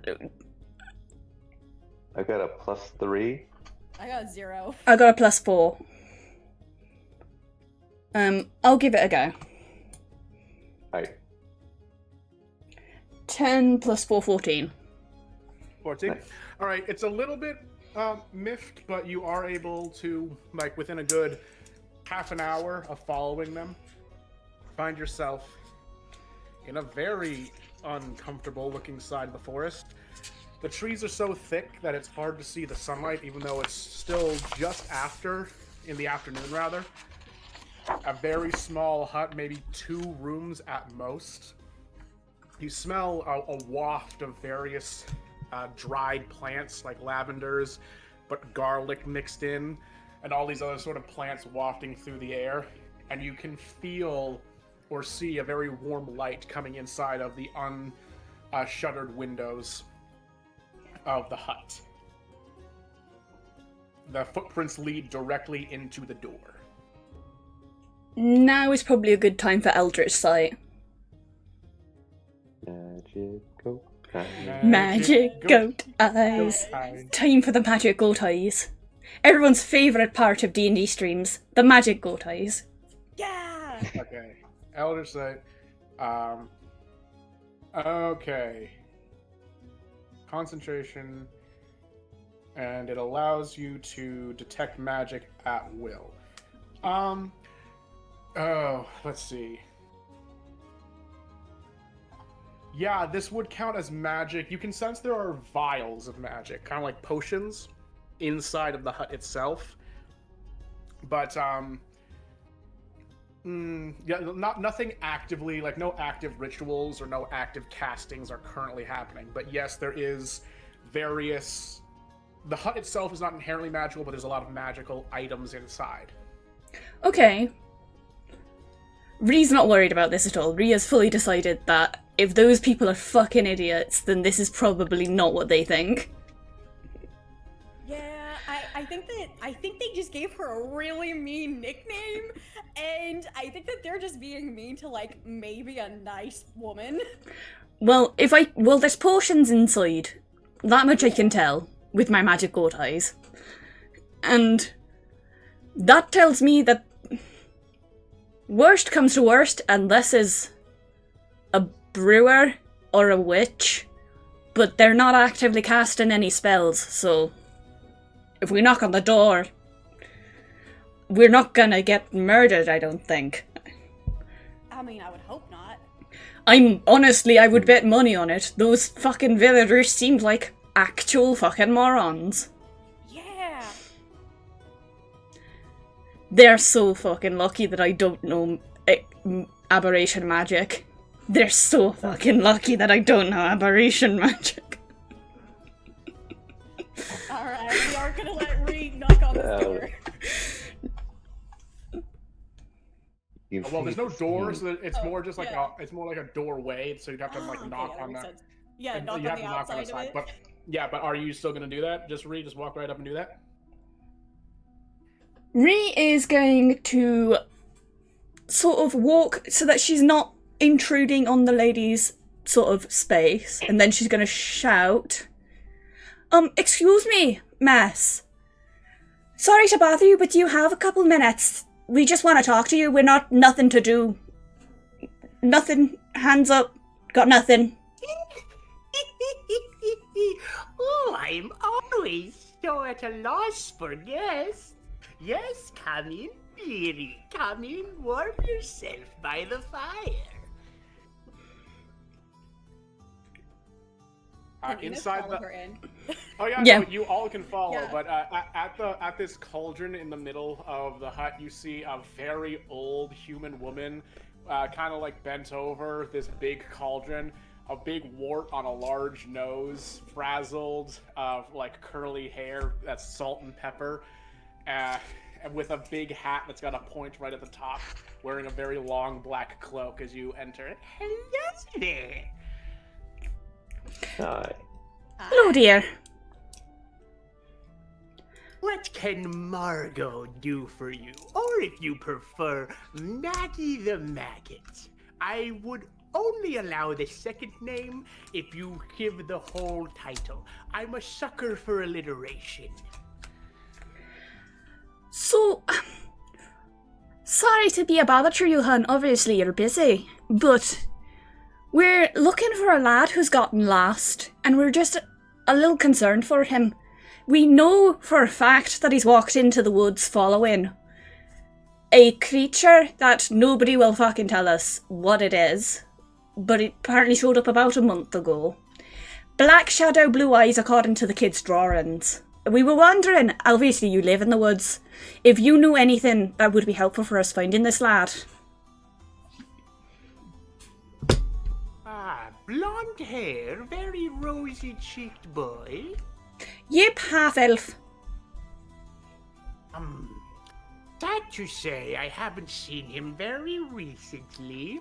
got a +3. I got 0. I got a +4. I'll give it a go. Alright. 10 + 4, 14. 14. Nice. All right, it's a little bit miffed, but you are able to, like, within a good half an hour of following them, find yourself in a very uncomfortable looking side of the forest. The trees are so thick that it's hard to see the sunlight, even though it's still just in the afternoon rather. A very small hut, maybe 2 rooms at most. You smell a waft of various dried plants like lavenders, but garlic mixed in, and all these other sort of plants wafting through the air. And you can feel or see a very warm light coming inside of the unshuttered windows of the hut. The footprints lead directly into the door. Now is probably a good time for Eldritch Sight. Magical. Magic goat eyes. Time for the magic goat eyes. Everyone's favourite part of D&D streams, the magic goat eyes. Yeah! Okay. Elder Sight. Okay. Concentration. And it allows you to detect magic at will. Oh, let's see. Yeah, this would count as magic. You can sense there are vials of magic, kind of like potions, inside of the hut itself. But, Yeah, nothing actively, like no active rituals or no active castings are currently happening. But yes, there is various. The hut itself is not inherently magical, but there's a lot of magical items inside. Okay. Rhea's not worried about this at all. Rhea's fully decided that if those people are fucking idiots, then this is probably not what they think. Yeah, I think they just gave her a really mean nickname, and I think that they're just being mean to, like, maybe a nice woman. Well, there's potions inside. That much I can tell with my magic goat eyes. And that tells me that worst comes to worst, and this is a brewer or a witch, but they're not actively casting any spells, so if we knock on the door, we're not gonna get murdered, I don't think. I mean, I would hope not. I would bet money on it. Those fucking villagers seemed like actual fucking morons. Yeah. They're so fucking lucky that I don't know aberration magic. They're so fucking lucky that I don't know aberration magic. Alright, we are gonna let Rhea knock on this door. Well, there's no door, so it's more just like it's more like a doorway. So you'd have to knock on that. Sense. Yeah, knock you on have the to knock on the outside side. of it. But are you still gonna do that? Just walk right up and do that. Rhea is going to sort of walk so that she's not intruding on the lady's sort of space, and then she's going to shout, excuse me, miss. Sorry to bother you, but do you have a couple minutes? We just want to talk to you. We're nothing to do. Nothing. Hands up. Got nothing. Oh, I'm always so at a loss for guests. Yes, come in, dearie. Come in, warm yourself by the fire. Inside follow the. her in. Oh yeah, Yeah. No, you all can follow. Yeah. But at this cauldron in the middle of the hut, you see a very old human woman, kind of like bent over this big cauldron. A big wart on a large nose, frazzled, like curly hair that's salt and pepper, and with a big hat that's got a point right at the top, wearing a very long black cloak as you enter. Hello there. Hi. Hello, dear. What can Margot do for you? Or if you prefer, Maggie the Maggot. I would only allow the second name if you give the whole title. I'm a sucker for alliteration. So, sorry to be a bother to you, hun. Obviously, you're busy. But we're looking for a lad who's gotten lost, and we're just a little concerned for him. We know for a fact that he's walked into the woods following a creature that nobody will fucking tell us what it is, but it apparently showed up about a month ago. Black shadow, blue eyes, according to the kids' drawings. We were wondering, obviously you live in the woods, if you knew anything that would be helpful for us finding this lad. Ah, blonde hair, very rosy-cheeked boy. Yep, half-elf. Sad to say, I haven't seen him very recently.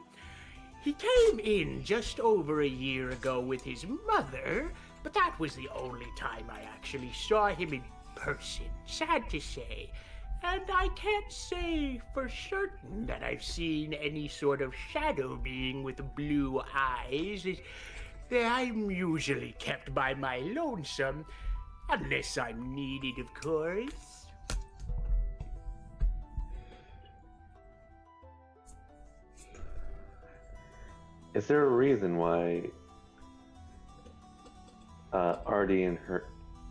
He came in just over a year ago with his mother, but that was the only time I actually saw him in person, sad to say. And I can't say for certain that I've seen any sort of shadow being with blue eyes. I'm usually kept by my lonesome, unless I'm needed, of course. Is there a reason why Artie and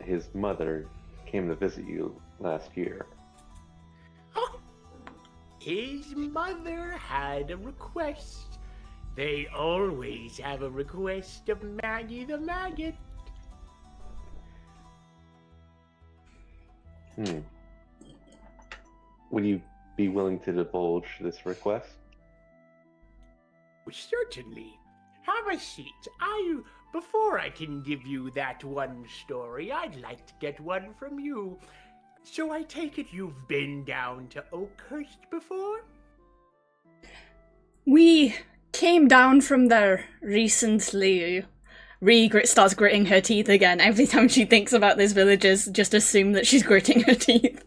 his mother came to visit you last year? His mother had a request. They always have a request of Maggie the Maggot. Would you be willing to divulge this request? Certainly. Have a seat. Before I can give you that one story, I'd like to get one from you. So I take it you've been down to Oakhurst before? We came down from there recently. Starts gritting her teeth again. Every time she thinks about this villagers, just assume that she's gritting her teeth.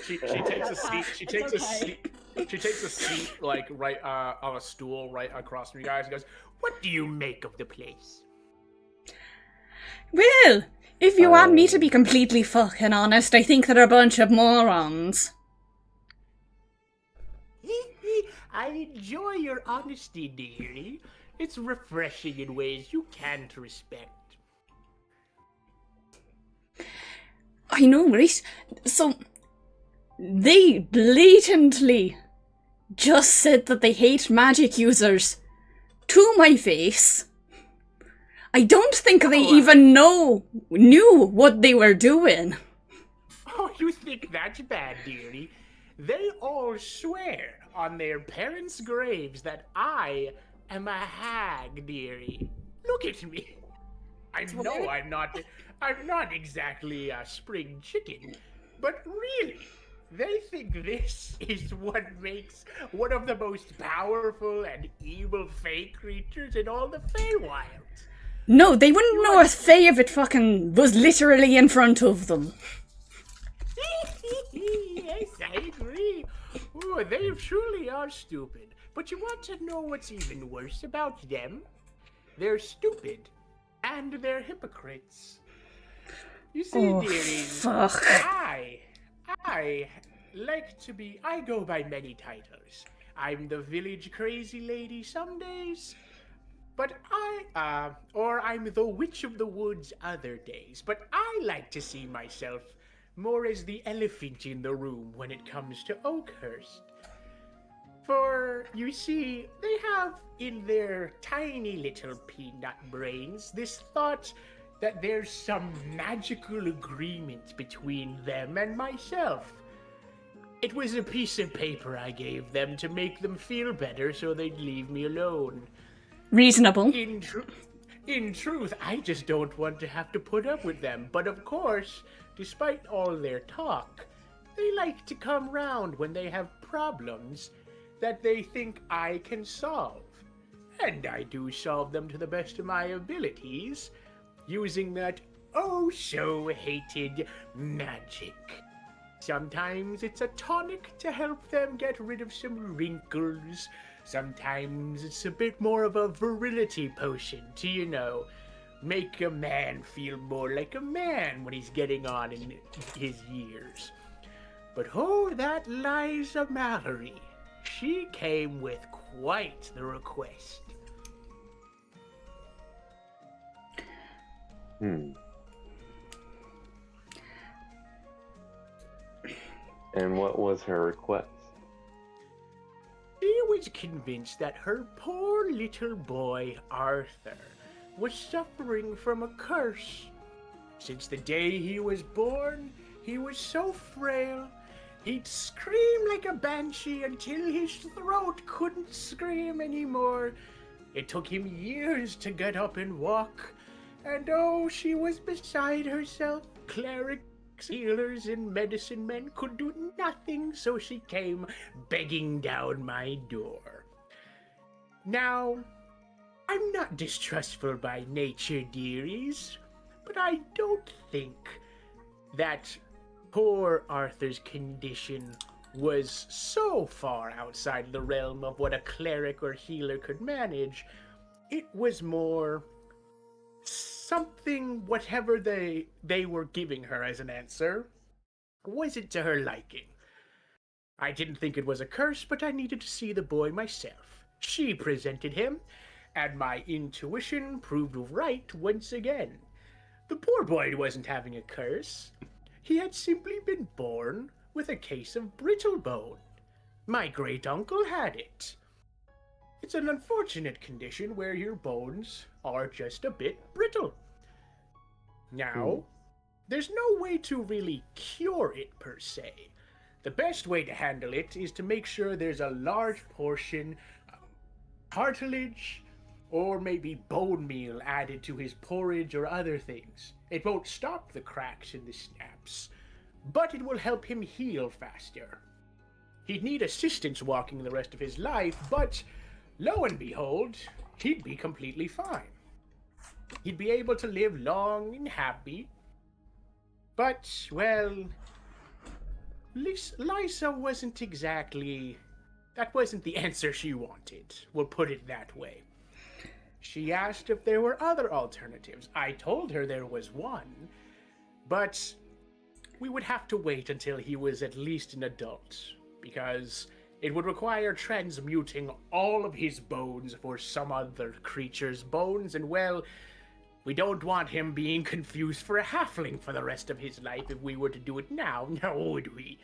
She takes a seat. She takes a seat. She takes a seat, like, right on a stool right across from you guys. And goes, What do you make of the place? Well, if you want me to be completely fucking honest, I think they're a bunch of morons. I enjoy your honesty, dearie. It's refreshing in ways you can't respect. I know, right? So, they blatantly just said that they hate magic users to my face. I don't think they even knew what they were doing. Oh, you think that's bad, dearie? They all swear on their parents' graves that I am a hag, dearie. Look at me. I know I'm not exactly a spring chicken, but really, they think this is what makes one of the most powerful and evil fey creatures in all the Feywild. No, they wouldn't know a fae if it fucking was literally in front of them. Yes, I agree. Oh, they truly are stupid. But you want to know what's even worse about them? They're stupid. And they're hypocrites. You see, dearie, fuck. I go by many titles. I'm the village crazy lady some days. But I'm the witch of the woods other days. But I like to see myself more as the elephant in the room when it comes to Oakhurst. For, you see, they have in their tiny little peanut brains this thought that there's some magical agreement between them and myself. It was a piece of paper I gave them to make them feel better so they'd leave me alone. Reasonable. In truth, I just don't want to have to put up with them. But of course, despite all their talk, they like to come round when they have problems that they think I can solve. And I do solve them to the best of my abilities, using that oh-so-hated magic. Sometimes it's a tonic to help them get rid of some wrinkles. Sometimes it's a bit more of a virility potion to, make a man feel more like a man when he's getting on in his years. But that Liza Mallory, she came with quite the request. And what was her request? She was convinced that her poor little boy, Arthur, was suffering from a curse. Since the day he was born, he was so frail, he'd scream like a banshee until his throat couldn't scream anymore. It took him years to get up and walk, and she was beside herself. Clerics, healers, and medicine men could do nothing, so she came begging down my door. Now, I'm not distrustful by nature, dearies, but I don't think that poor Arthur's condition was so far outside the realm of what a cleric or healer could manage. It was more something, whatever they were giving her as an answer, wasn't to her liking. I didn't think it was a curse, but I needed to see the boy myself. She presented him, and my intuition proved right once again. The poor boy wasn't having a curse. He had simply been born with a case of brittle bone. My great-uncle had it. It's an unfortunate condition where your bones are just a bit brittle. Now, there's no way to really cure it per se, The best way to handle it is to make sure there's a large portion of cartilage or maybe bone meal added to his porridge or other things. It won't stop the cracks and the snaps, but it will help him heal faster. He'd need assistance walking the rest of his life, but lo and behold, he'd be completely fine. He'd be able to live long and happy. But, well, Lysa wasn't exactly... That wasn't the answer she wanted. We'll put it that way. She asked if there were other alternatives. I told her there was one, but we would have to wait until he was at least an adult, because it would require transmuting all of his bones for some other creature's bones, and well, we don't want him being confused for a halfling for the rest of his life if we were to do it now, would we?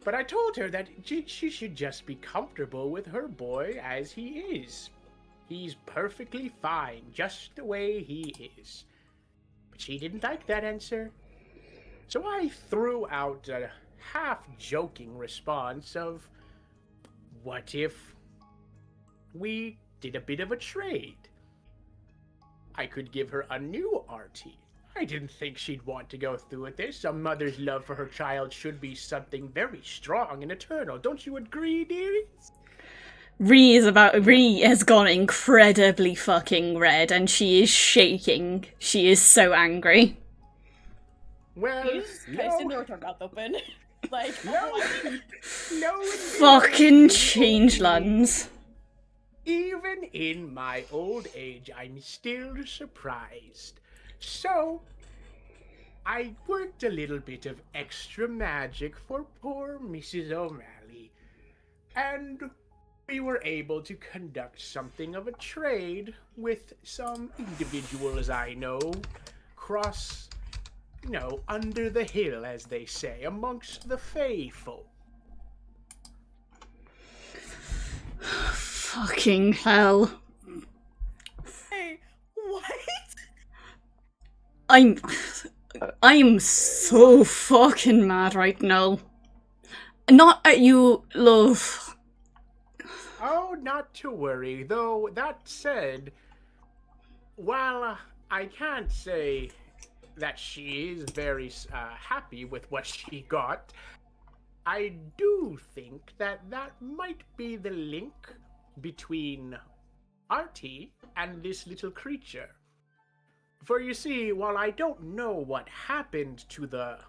But I told her that she should just be comfortable with her boy as he is. He's perfectly fine, just the way he is. But she didn't like that answer. So I threw out a half-joking response of, what if we did a bit of a trade? I could give her a new RT. I didn't think she'd want to go through with this. A mother's love for her child should be something very strong and eternal. Don't you agree, dearies? Rhi has gone incredibly fucking red and she is shaking. She is so angry. Well, He's kind of sitting there with her mouth open. Like, what? No, Fucking changelings. even in my old age, I'm still surprised. So, I worked a little bit of extra magic for poor Mrs. O'Malley, and we were able to conduct something of a trade with some individuals I know, under the hill, as they say, amongst the Fae folk. Fucking hell. Hey, what? I'm so fucking mad right now. Not at you, love. Oh, not to worry, though that said, while I can't say that she is very happy with what she got, I do think that might be the link between Artie and this little creature. For you see, while I don't know what happened to the,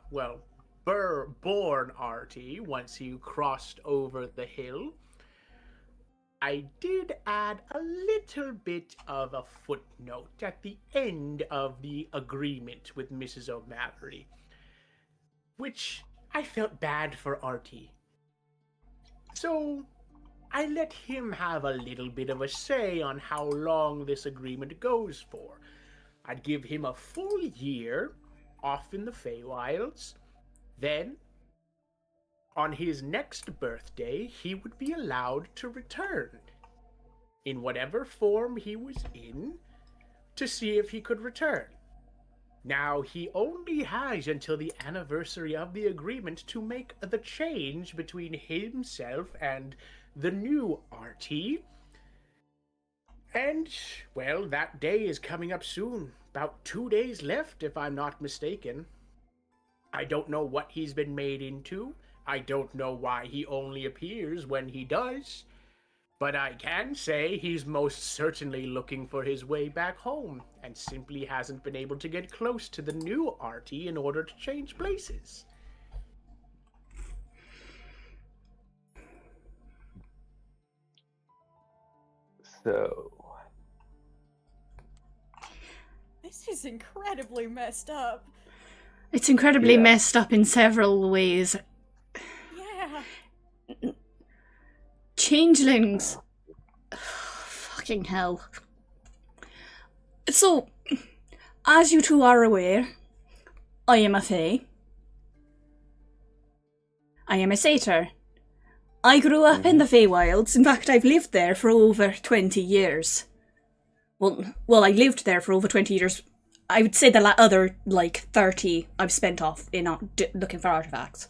born Artie once he crossed over the hill, I did add a little bit of a footnote at the end of the agreement with Mrs. O'Malley, which I felt bad for Artie. So I let him have a little bit of a say on how long this agreement goes for. I'd give him a full year off in the Feywilds, then on his next birthday, he would be allowed to return, in whatever form he was in, to see if he could return. Now, he only has until the anniversary of the agreement to make the change between himself and the new RT. And, that day is coming up soon. About 2 days left, if I'm not mistaken. I don't know what he's been made into. I don't know why he only appears when he does, but I can say he's most certainly looking for his way back home, and simply hasn't been able to get close to the new Artie in order to change places. So... This is incredibly messed up. It's incredibly Yeah. messed up in several ways. Yeah. Changelings. Fucking hell. So, as you two are aware, I am a Fae. I am a satyr. I grew up in the Feywilds. In fact, I've lived there for over 20 years. Well, I lived there for over 20 years. I would say the other, 30 I've spent off in looking for artifacts.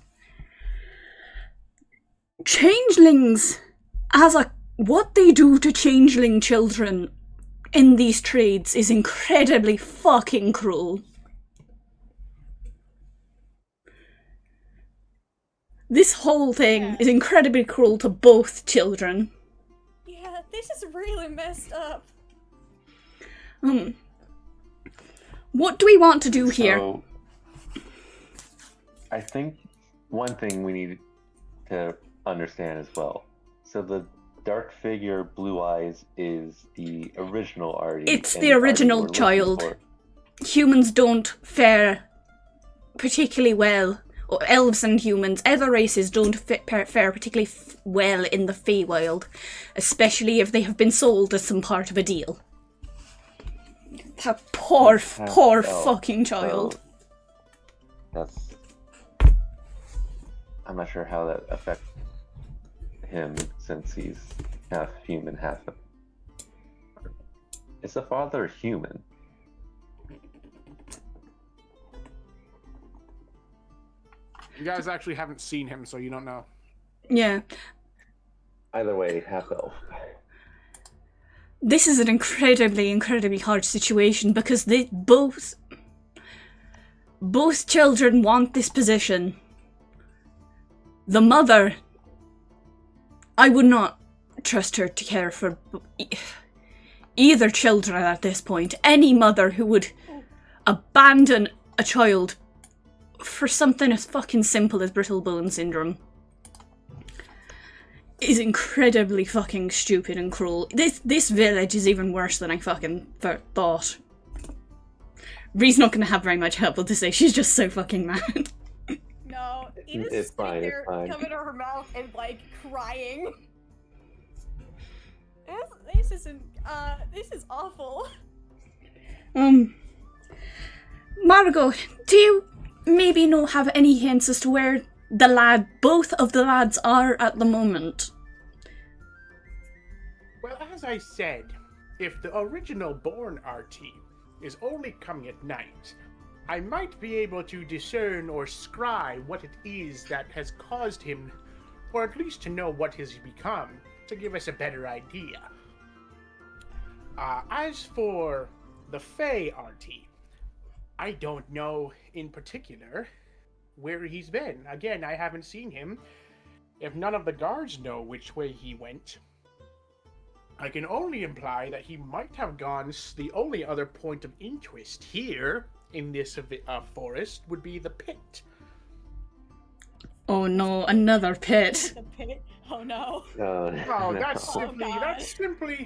changelings, what they do to changeling children in these trades is incredibly fucking cruel. This whole thing is incredibly cruel to both children. Yeah, this is really messed up. What do we want to do here? So, I think one thing we need to understand as well. So the dark figure, blue eyes, is the original Artie. It's and the Artie original we're looking child. for. Humans don't fare particularly well, or elves and humans, other races don't fare particularly well in the Feywild, especially if they have been sold as some part of a deal. That poor fucking child. So that's... I'm not sure how that affects him, since he's half human, half... Is the father human? You guys actually haven't seen him, so you don't know. Yeah. Either way, half elf. This is an incredibly hard situation because they both children want this position. The mother, I would not trust her to care for either children at this point. Any mother who would abandon a child for something as fucking simple as brittle bone syndrome is incredibly fucking stupid and cruel. This village is even worse than I fucking thought. Ree's not gonna have very much help to say. She's just so fucking mad. No, Edith's It's sitting fine, there, it's fine. covering her mouth and like crying. This isn't. This is awful. Margot, do you maybe have any hints as to where both of the lads are at the moment? Well, as I said, if the original born Artie is only coming at night, I might be able to discern or scry what it is that has caused him, or at least to know what he's become, to give us a better idea. As for the Fey Artie, I don't know in particular where he's been. Again, I haven't seen him. If none of the guards know which way he went, I can only imply that he might have gone. The only other point of interest here in this forest would be the pit. Oh no, another pit. The pit. Oh no. Oh, No. that's Oh, simply God.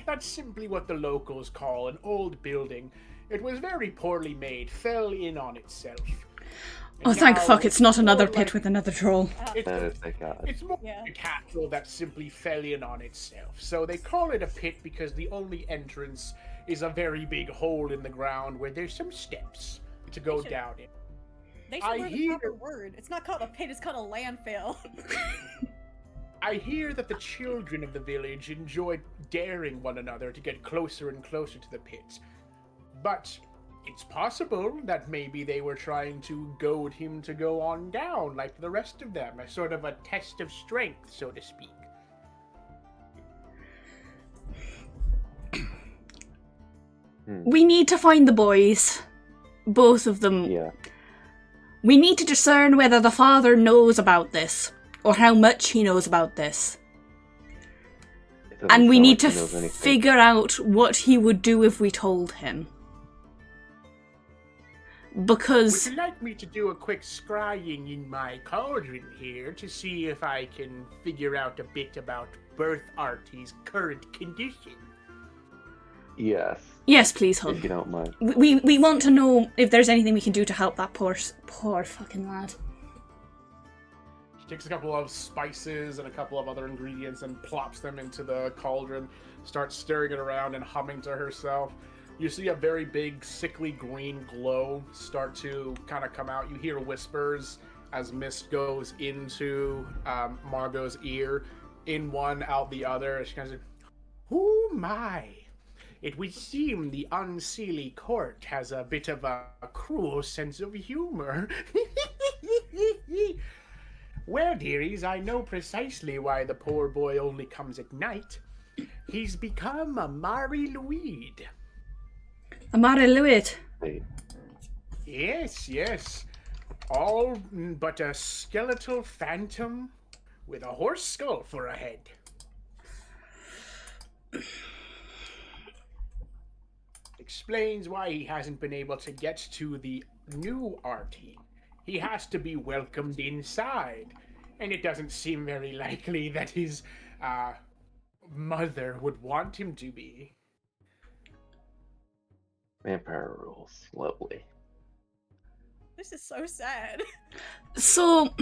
that's simply what the locals call an old building. It was very poorly made, fell in on itself. Oh, And thank now fuck, it's not another more pit like- with another troll. It's, Thank God. it's more Yeah. like a castle that simply fell in on itself. So they call it a pit because the only entrance is a very big hole in the ground where there's some steps to go should- down in. They should I learn the hear- proper word. It's not called a pit. It's called a landfill. I hear that the children of the village enjoy daring one another to get closer and closer to the pit. But it's possible that maybe they were trying to goad him to go on down like the rest of them, a sort of a test of strength, so to speak. We need to find the boys. Both of them. Yeah. We need to discern whether the father knows about this, or how much he knows about this. It doesn't And we sound need like to he knows anything. figure out what he would do if we told him. Would Because you like me to do a quick scrying in my cauldron here to see if I can figure out a bit about Birth Artie's current condition? Yes. yes, please, If you hon. don't mind. We want to know if there's anything we can do to help that poor fucking lad. She takes a couple of spices and a couple of other ingredients and plops them into the cauldron, starts stirring it around and humming to herself. You see a very big, sickly green glow start to kind of come out. You hear whispers as mist goes into Margot's ear, in one, out the other. And she kind of says, "Oh my! It would seem the Unseelie Court has a bit of a cruel sense of humor." Well, dearies, I know precisely why the poor boy only comes at night. He's become a Mari-Luid. A Mari-Luid. Wait, Yes. All but a skeletal phantom with a horse skull for a head. Explains why he hasn't been able to get to the new RT. He has to be welcomed inside, and it doesn't seem very likely that his mother would want him to be. vampire rules. Lovely. This is so sad. So,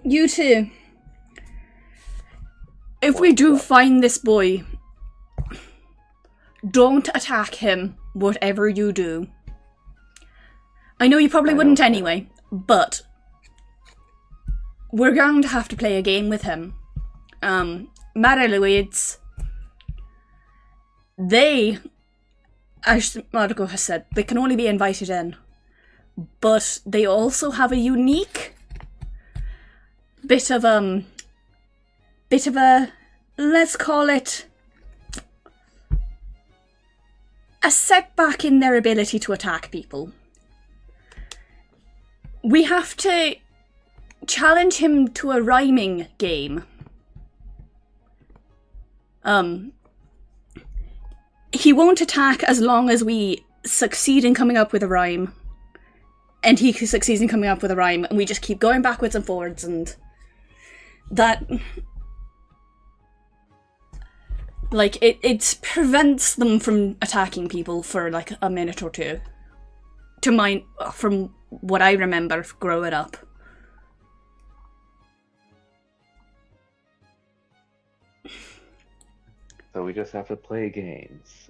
you two, if we do find this boy, don't attack him, whatever you do. I know you probably wouldn't anyway, but we're going to have to play a game with him. Mari-Luids, they, as Margot has said, they can only be invited in, but they also have a unique bit of a, let's call it, a setback in their ability to attack people. We have to challenge him to a rhyming game. He won't attack as long as we succeed in coming up with a rhyme. And he succeeds in coming up with a rhyme, and we just keep going backwards and forwards, and that... like, it prevents them from attacking people for, like, a minute or two. From what I remember growing up. So we just have to play games.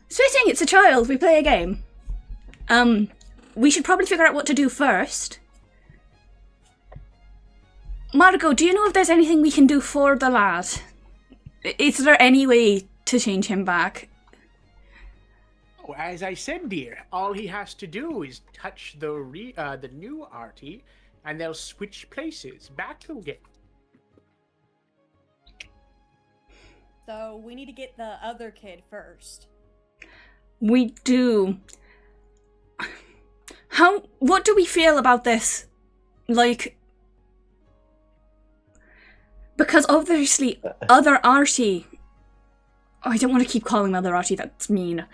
So I think it's a child, we play a game. We should probably figure out what to do first. Margot, do you know if there's anything we can do for the lad? Is there any way to change him back? Oh, as I said, dear, all he has to do is touch the new RT, and they'll switch places back again. So we need to get the other kid first. We do. What do we feel about this? Like, because obviously other Artie, I don't want to keep calling him other Artie, that's mean.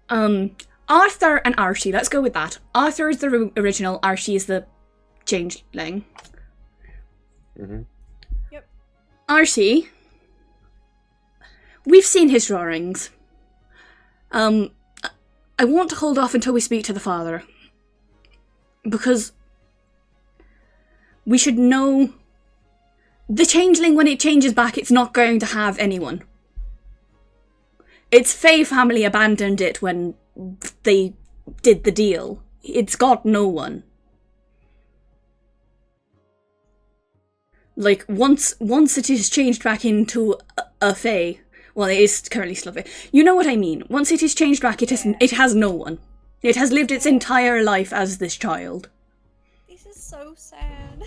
Arthur and Archie, let's go with that. Arthur is the original, Archie is the changeling. Mm-hmm. Yep. Archie, we've seen his drawings. I want to hold off until we speak to the father. Because we should know the changeling, when it changes back, it's not going to have anyone. Its Fae family abandoned it when they did the deal. It's got no one. Like, once it is changed back into a Fae, well, it is currently still a Fae. You know what I mean. Once it is changed back, it has no one. It has lived its entire life as this child. This is so sad.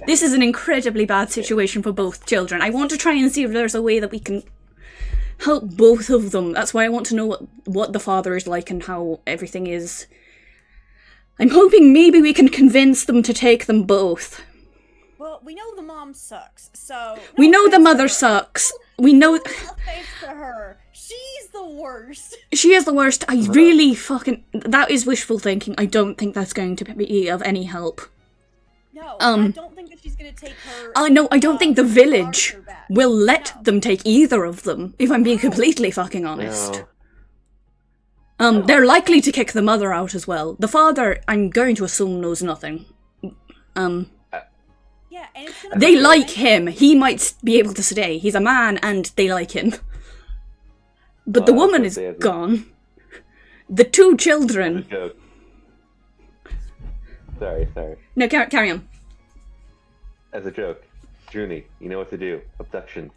This is an incredibly bad situation for both children. I want to try and see if there's a way that we can help both of them. That's why I want to know what the father is like and how everything is. I'm hoping maybe we can convince them to take them both. Well, we know the mom sucks, so... We know the mother sucks. We know... No offense to her. She's the worst. She is the worst. I really fucking... That is wishful thinking. I don't think that's going to be of any help. No, I don't think that she's gonna take her... No, I don't think the village will let them take either of them, if I'm being completely fucking honest. No. They're likely to kick the mother out as well. The father, I'm going to assume, knows nothing. Yeah, and it's gonna They be like right. him. He might be able to stay. He's a man and they like him. But the woman is gone. The two children... Joke. Sorry. No, carry on. As a joke, Junie, you know what to do. Abduction.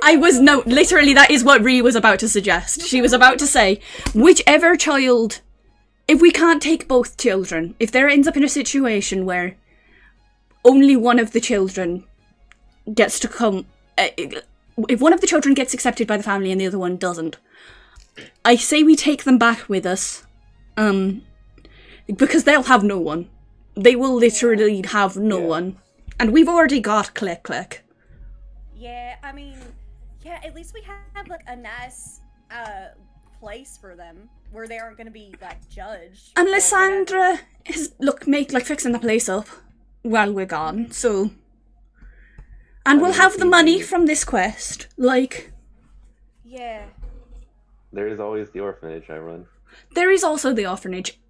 Literally that is what Rhea was about to suggest. She was about to say, whichever child if we can't take both children, if there ends up in a situation where only one of the children gets to come, if one of the children gets accepted by the family and the other one doesn't, I say we take them back with us, because they'll have no one. They will literally have no one. And we've already got Click Click. Yeah, I mean, yeah, at least we have like a nice place for them where they aren't going to be like judged. And Lysandra is fixing the place up while we're gone. So, and we'll have the money from this quest. Like, yeah. There is always the orphanage I run. There is also the orphanage.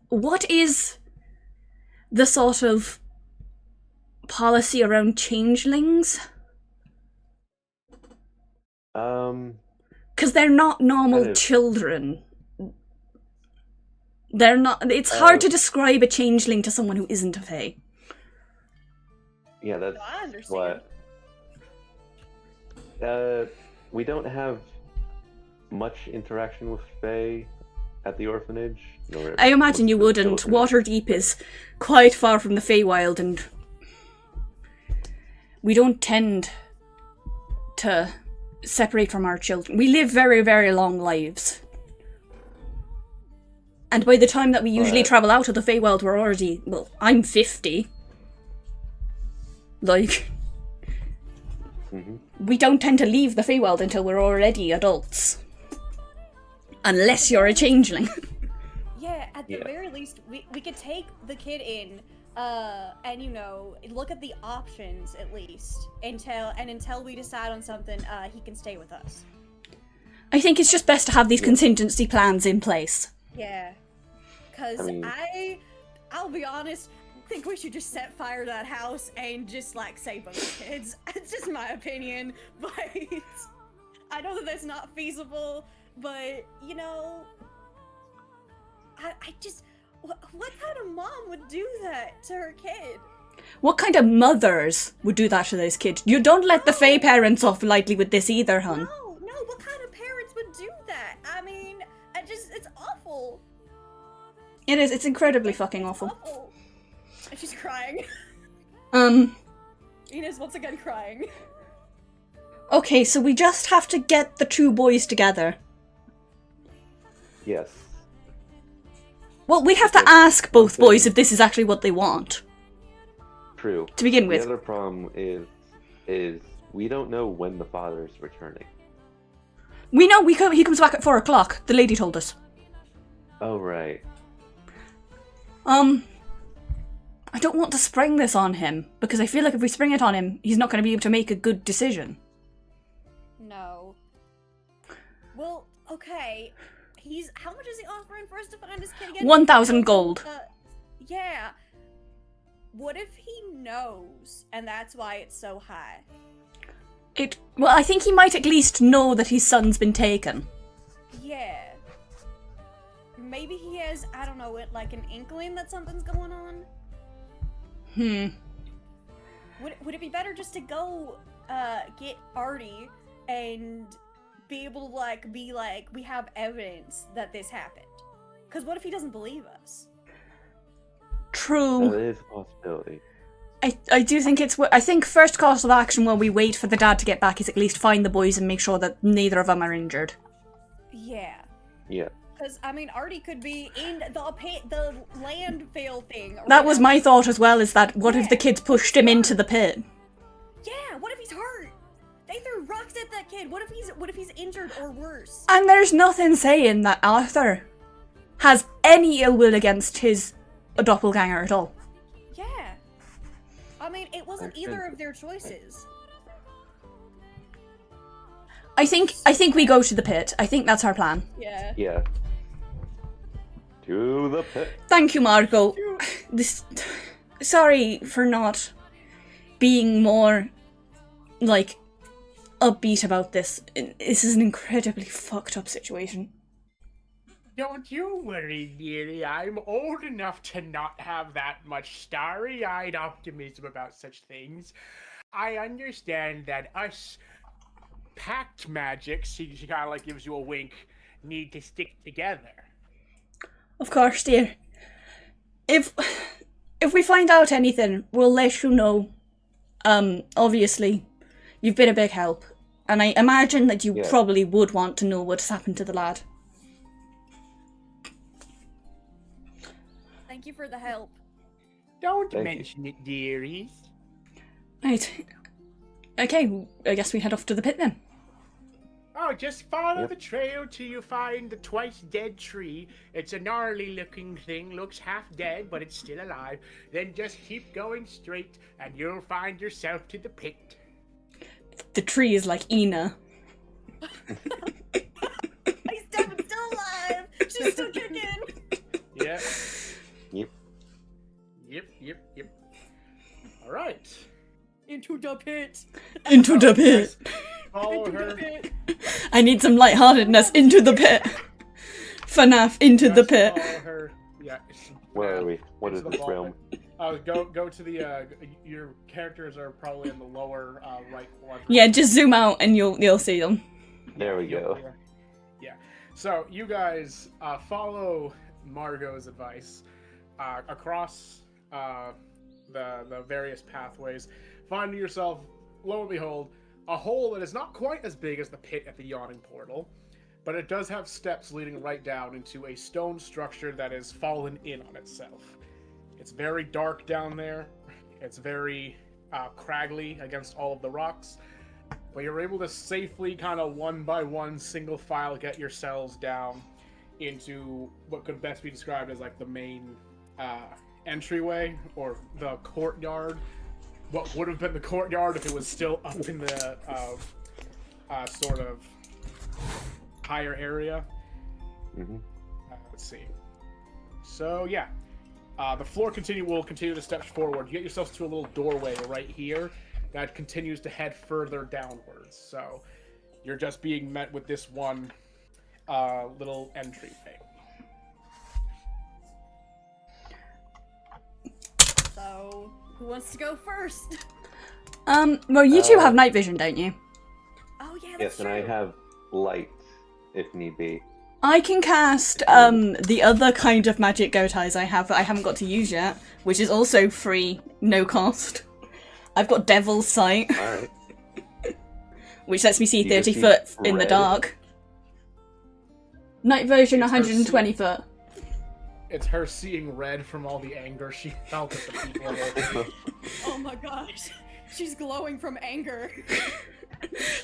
What is the sort of policy around changelings? Because they're not normal children. They're not. It's hard to describe a changeling to someone who isn't a fae. Yeah, that's I understand. what. We don't have much interaction with fae at the orphanage. I imagine you wouldn't. Waterdeep is quite far from the Feywild, and we don't tend to separate from our children. We live very, very long lives. And by the time that we usually travel out of the Feywild, we're already... Well, I'm 50. Like... We don't tend to leave the Feywild until we're already adults. Unless you're a changeling. Yeah, at the very least, we could take the kid in, and look at the options at least until we decide on something, he can stay with us. I think it's just best to have these contingency plans in place. Yeah, because I'll be honest, I think we should just set fire to that house and just like save both kids. It's just my opinion, but I know that that's not feasible. But I just, what kind of mom would do that to her kid? What kind of mothers would do that to those kids? You don't let the Fae parents off lightly with this either, hun. No, what kind of parents would do that? I mean, it's awful. It is, it's incredibly fucking awful. And she's crying. Ina's once again crying. Okay, so we just have to get the two boys together. Yes. Well, we have to ask both boys if this is actually what they want. True. To begin with. The other problem is we don't know when the father's returning. We know he comes back at 4 o'clock. The lady told us. Oh, right. I don't want to spring this on him, because I feel like if we spring it on him, he's not going to be able to make a good decision. No. Well, okay. How much is he offering for us to find this kid again? 1,000 gold. Yeah. What if he knows, and that's why it's so high? Well, I think he might at least know that his son's been taken. Yeah. Maybe he has, I don't know, like an inkling that something's going on? Would it be better just to go, get Artie and be able to, be like, we have evidence that this happened? Because what if he doesn't believe us? True. That is a possibility. I do think I think first course of action while we wait for the dad to get back is at least find the boys and make sure that neither of them are injured. Yeah. Yeah. Because, I mean, Artie could be in the landfill thing. That was my thought as well, is that what if the kids pushed him into the pit? Yeah, what if he's hurt? They threw rocks at that kid. What if he's injured or worse? And there's nothing saying that Arthur has any ill will against his doppelganger at all. Yeah. I mean, it wasn't either of their choices. I think we go to the pit. I think that's our plan. Yeah. Yeah. To the pit. Thank you, Marco. Sorry for not being more, upbeat about this. This is an incredibly fucked up situation. Don't you worry, dearie. I'm old enough to not have that much starry-eyed optimism about such things. I understand that us pact magics, she kind of gives you a wink, need to stick together. Of course, dear. If we find out anything, we'll let you know. Obviously, you've been a big help, and I imagine that you probably would want to know what's happened to the lad. Thank you for the help. Don't mention it, dearies. Right. Okay, I guess we head off to the pit then. Oh, just follow the trail till you find the twice-dead tree. It's a gnarly-looking thing, looks half dead, but it's still alive. Then just keep going straight, and you'll find yourself to the pit. The tree is like Ina. He's definitely still alive! She's still kicking! Yeah. Yep. Alright. Into the pit! Into the pit! Follow Into her. the pit! I need some lightheartedness. Into the pit! FNAF, into the pit. Follow her. Yeah. Where are we? What is Into the this ball realm? pit. Go to the, your characters are probably in the lower, right quadrant. Yeah, just zoom out and you'll see them. There we go. Yeah. So, you guys, follow Margot's advice, across, the various pathways, finding yourself, lo and behold, a hole that is not quite as big as the pit at the yawning portal, but it does have steps leading right down into a stone structure that is fallen in on itself. It's very dark down there. It's very craggly against all of the rocks, but you're able to safely, kind of one by one, single file, get yourselves down into what could best be described as like the main entryway, or the courtyard. What would have been the courtyard if it was still up in the sort of higher area. Mm-hmm. Let's see. So yeah, the floor will continue to step forward. You get yourselves to a little doorway right here that continues to head further downwards. So you're just being met with this one little entryway. So, who wants to go first? Well, you two have night vision, don't you? Oh yeah, that's Yes, true. and I have light, if need be. I can cast the other kind of magic goat ties I have that I haven't got to use yet, which is also free, no cost. I've got Devil's Sight, Alright. which lets me see You just 30 see foot in the red. dark. Night version It's her 120 foot. It's her seeing red from all the anger she felt at the people. Oh my gosh. She's glowing from anger.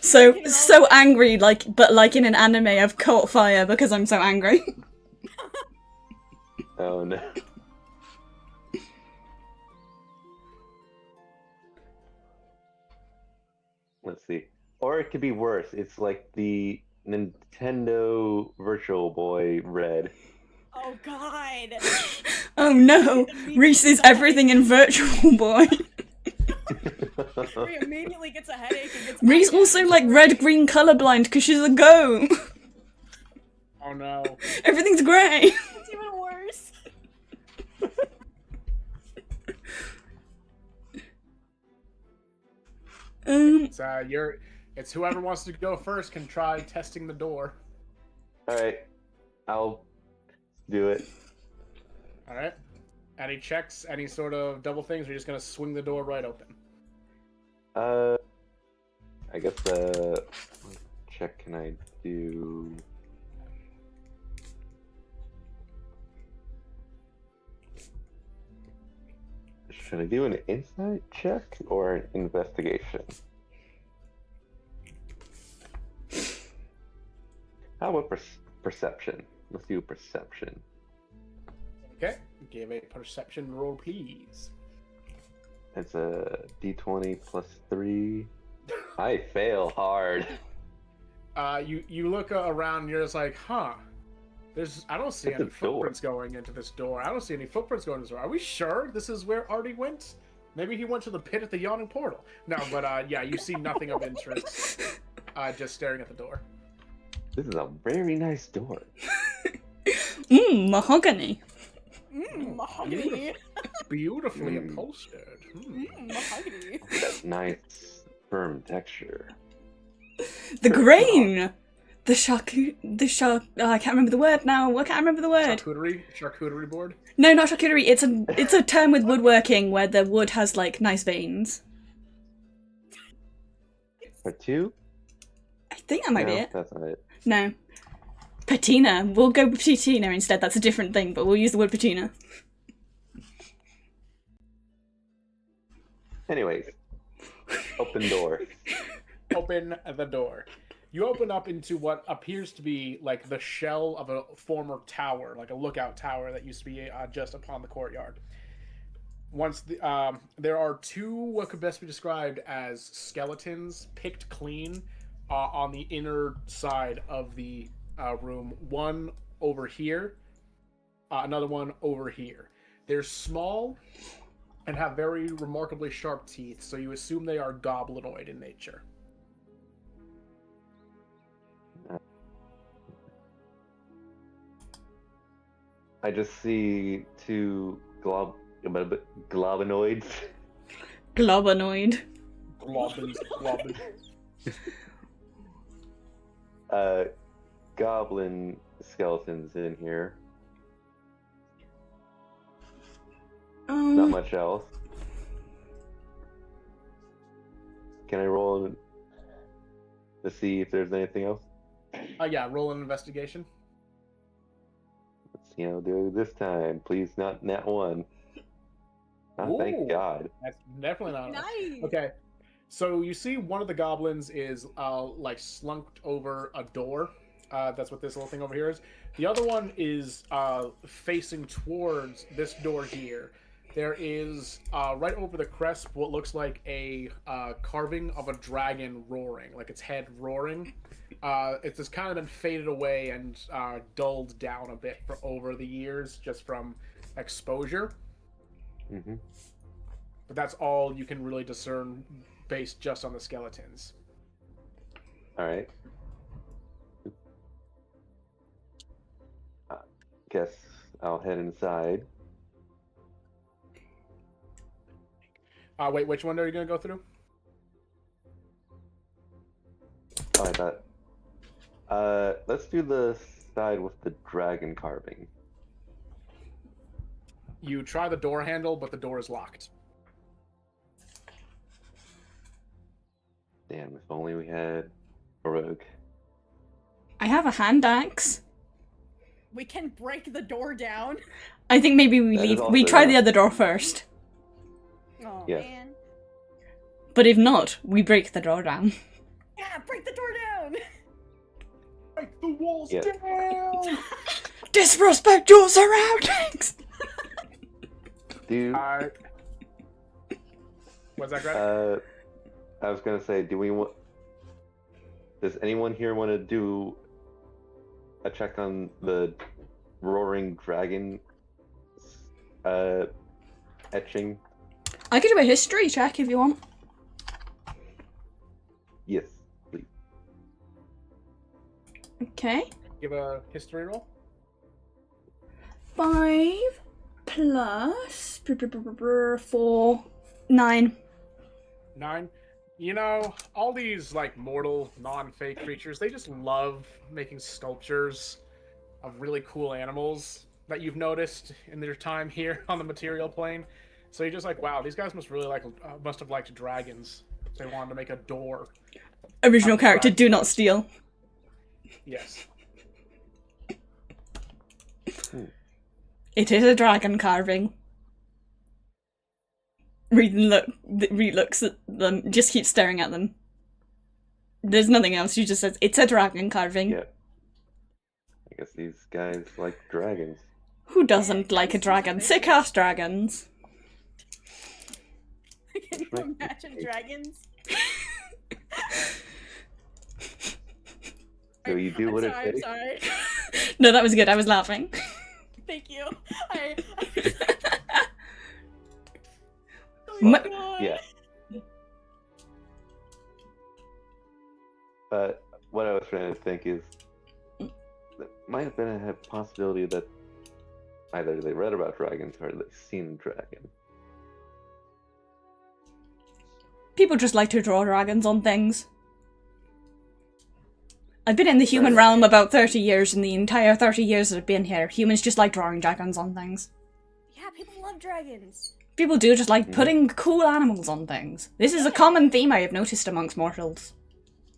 So angry, but like in an anime, I've caught fire because I'm so angry. Oh no. Let's see. Or it could be worse. It's like the Nintendo Virtual Boy red. Oh god. Oh no, Reese is everything in Virtual Boy. She immediately gets a headache and gets Reese also like red-green colorblind because she's a goat. Oh no. Everything's grey. It's even worse. It's whoever wants to go first can try testing the door. Alright. I'll do it. Alright. Any checks, any sort of double things, or you're just gonna swing the door right open? I guess what check can I do? Should I do an insight check or an investigation? How about perception? Let's do perception. Okay. Give a perception roll, please. It's a d20 plus 3. I fail hard. You look around and you're just like, huh. I don't see It's any a door. footprints going into this door. I don't see any footprints going into this door. Are we sure this is where Artie went? Maybe he went to the pit at the yawning portal. No, but yeah, you see nothing of interest. Just staring at the door. This is a very nice door. Mahogany. Mahogany. Beautifully upholstered. Mahogany. That nice firm texture. The grain! I can't remember the word now. I can't remember the word. Charcuterie board. No, not charcuterie. It's a term with woodworking where the wood has like nice veins. For two? I think that might be No, it. that's not it. No. Patina. We'll go with patina instead. That's a different thing, but we'll use the word patina. Anyways, open door. Open the door. You open up into what appears to be like the shell of a former tower, like a lookout tower that used to be just upon the courtyard. There are two what could best be described as skeletons picked clean on the inner side of the room. One over here, another one over here. They're small and have very remarkably sharp teeth, so you assume they are goblinoid in nature. I just see two globinoids. Globinoid. Globin. Goblin skeletons in here. Not much else. Can I roll to see if there's anything else? Yeah, roll an investigation. Let's see how I'll do this time. Please, not nat one. Oh, thank Ooh. God. That's definitely not enough. Nice. Okay, so you see one of the goblins is like slunked over a door. That's what this little thing over here is. The other one is facing towards this door here. There is right over the crest what looks like a carving of a dragon roaring, like its head roaring. It's just kind of been faded away and dulled down a bit over the years just from exposure. Mm-hmm. But that's all you can really discern based just on the skeletons. Alright. Guess I'll head inside. Wait, which one are you going to go through? Oh, I thought. Let's do the side with the dragon carving. You try the door handle, but the door is locked. Damn, if only we had a rogue. I have a hand axe. We can break the door down. I think maybe we That is leave. also We try the enough. other door first. Oh Yes. man. But if not, we break the door down. Yeah, break the door down. Break the walls Yeah. down! Disrespect your surroundings! Do What's that, Greg? I was gonna say, does anyone here want to do a check on the roaring dragon etching? I could do a history check if you want. Yes, please. Okay. Give a history roll. 5 plus 4, 9. 9. You know, all these, like, mortal, non-fake creatures, they just love making sculptures of really cool animals that you've noticed in their time here on the material plane. So you're just like, wow, these guys must have liked dragons. They wanted to make a door. Original character, do not steal. Yes. It is a dragon carving. Reed looks at them, just keeps staring at them. There's nothing else, she just says, it's a dragon carving. Yeah. I guess these guys like dragons. Who doesn't like a dragon? Sick-ass dragons. Can you imagine dragons? So you do what it I'm takes. sorry. No, that was good, I was laughing. Thank you. I Ma- Yeah. But what I was trying to think is, there might have been a possibility that either they read about dragons or they've seen a dragon. People just like to draw dragons on things. I've been in the human realm about 30 years, and the entire 30 years that I've been here, humans just like drawing dragons on things. Yeah, people love dragons. People do just like putting cool animals on things. This is a common theme I have noticed amongst mortals.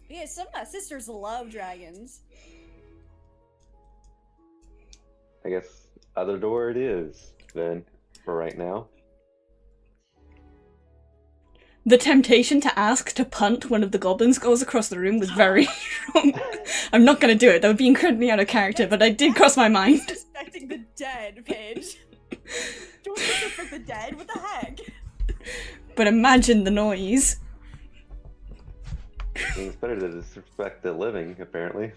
Yeah, some of my sisters love dragons. I guess other door it is, then, for right now. The temptation to ask to punt one of the goblin skulls across the room was very strong. I'm not going to do it, that would be incredibly out of character, but I did cross my mind. Disrespecting the dead, Paige. Don't disrespect the dead, what the heck? But imagine the noise. I mean, it's better to disrespect the living, apparently.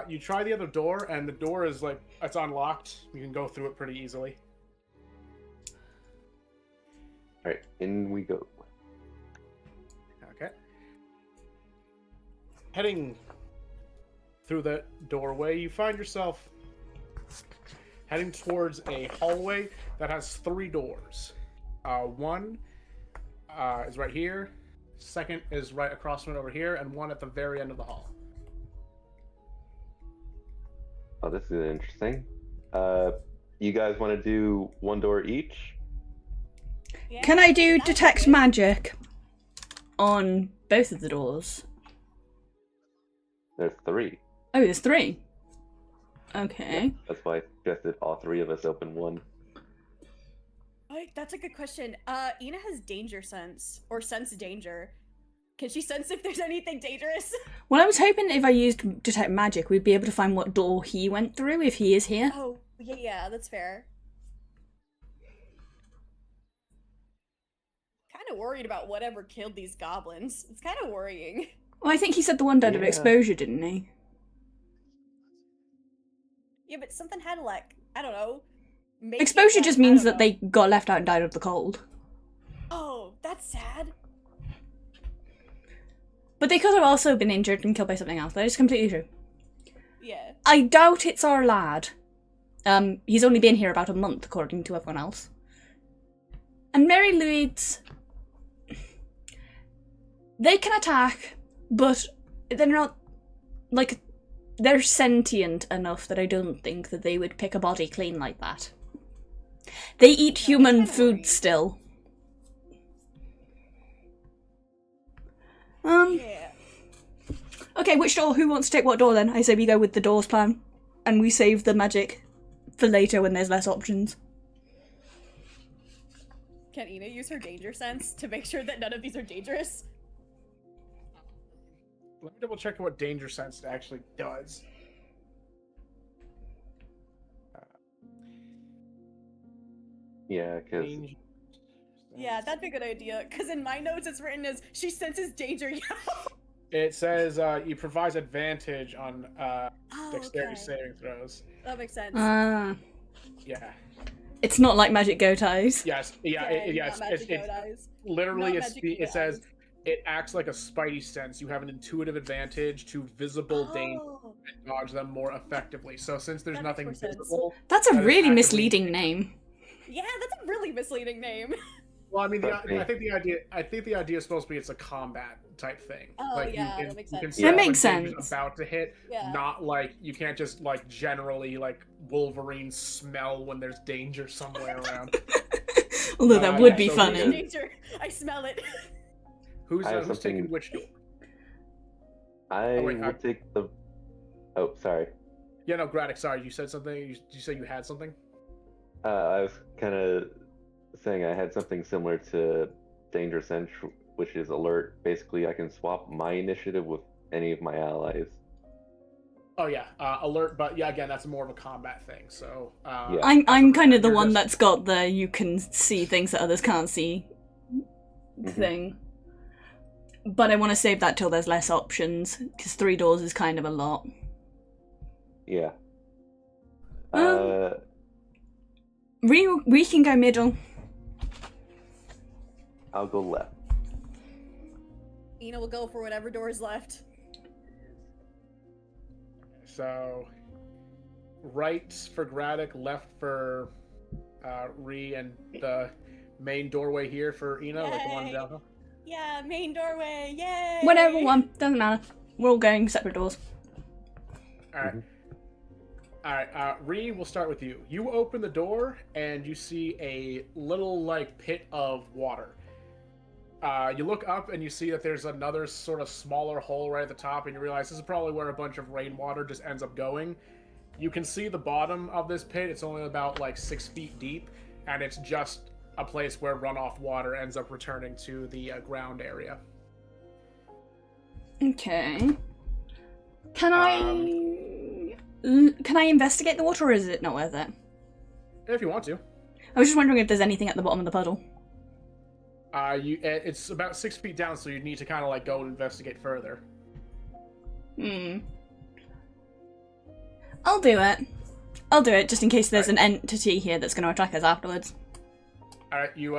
You try the other door, and the door is like, it's unlocked. You can go through it pretty easily. Alright, in we go. Okay. Heading through the doorway, you find yourself heading towards a hallway that has 3 doors. One is right here, second is right across from it over here, and one at the very end of the hall. Oh, this is interesting. You guys want to do one door each? Yeah, Can I do that's detect okay. magic on both of the doors? There's 3. Oh, there's 3. Okay. Yeah, that's why I suggested all 3 of us open one. Oh, that's a good question. Ina has danger sense, or sense danger. Can she sense if there's anything dangerous? Well, I was hoping if I used detect magic, we'd be able to find what door he went through if he is here. Oh, yeah, that's fair. Kind of worried about whatever killed these goblins. It's kind of worrying. Well, I think he said the one died of Yeah. exposure, didn't he? Yeah, but something had to, like, I don't know. Make Exposure it, just I means don't that know. they got left out and died of the cold. Oh, that's sad. But they could have also been injured and killed by something else. That is completely true. Yeah. I doubt it's our lad. He's only been here about a month, according to everyone else. And Mary Louise... They can attack, but they're not... Like, they're sentient enough that I don't think that they would pick a body clean like that. They eat human kinda food worried. still. Yeah. Okay, which door? Who wants to take what door then? I say we go with the doors plan. And we save the magic for later when there's less options. Can Ina use her danger sense to make sure that none of these are dangerous? Let me double check what danger sense it actually does. Yeah, because Danger Yeah, that'd be a good idea. Because in my notes it's written as, she senses danger, yeah. It says you provides advantage on dexterity okay. saving throws. That makes sense. Yeah. It's not like magic go ties. Yes. Yeah. Yes. not magic It's eyes. literally Not it's magic it says eyes. it acts like a spidey sense. You have an intuitive advantage to visible danger Oh, and dodge them more effectively. So since there's That makes nothing more sense. visible, That's a that is really actively- misleading name. yeah, that's a really misleading name. Well, I mean, Okay. I think the idea is supposed to be it's a combat type thing. Oh, like yeah, you that can, makes you can sense. see That when makes danger's sense. about to hit. Yeah. Not like you can't just like generally like Wolverine smell when there's danger somewhere around. Although that would yeah, be so funny. Danger. I smell it. Who's I have who's taking something- which door? I wait, would take the... Oh, sorry. Yeah, no, Gradak. Sorry, you said something. You said you had something. I was kind of saying I had something similar to Danger Sense, which is alert. Basically, I can swap my initiative with any of my allies. Oh yeah, alert. But yeah, again, that's more of a combat thing. So Yeah. I'm kind of the You're one just- that's got the you can see things that others can't see Mhm. thing. But I want to save that till there's less options, because 3 doors is kind of a lot. Yeah. Um, We can go middle. I'll go left. Ina will go for whatever door is left. So right for Gradak, left for Rhi, and the main doorway here for Ina, like the one Yay. down. Yeah, main doorway, yay! Whatever one, doesn't matter. We're all going separate doors. Alright. Alright, Ree, we'll start with you. You open the door, and you see a little, like, pit of water. You look up, and you see that there's another sort of smaller hole right at the top, and you realize this is probably where a bunch of rainwater just ends up going. You can see the bottom of this pit. It's only about, like, 6 feet deep, and it's just a place where runoff water ends up returning to the ground area. Okay. Can I investigate the water, or is it not worth it? If you want to. I was just wondering if there's anything at the bottom of the puddle. It's about 6 feet down, so you need to kind of like go and investigate further. I'll do it. I'll do it just in case there's an entity here that's going to attack us afterwards. Alright, you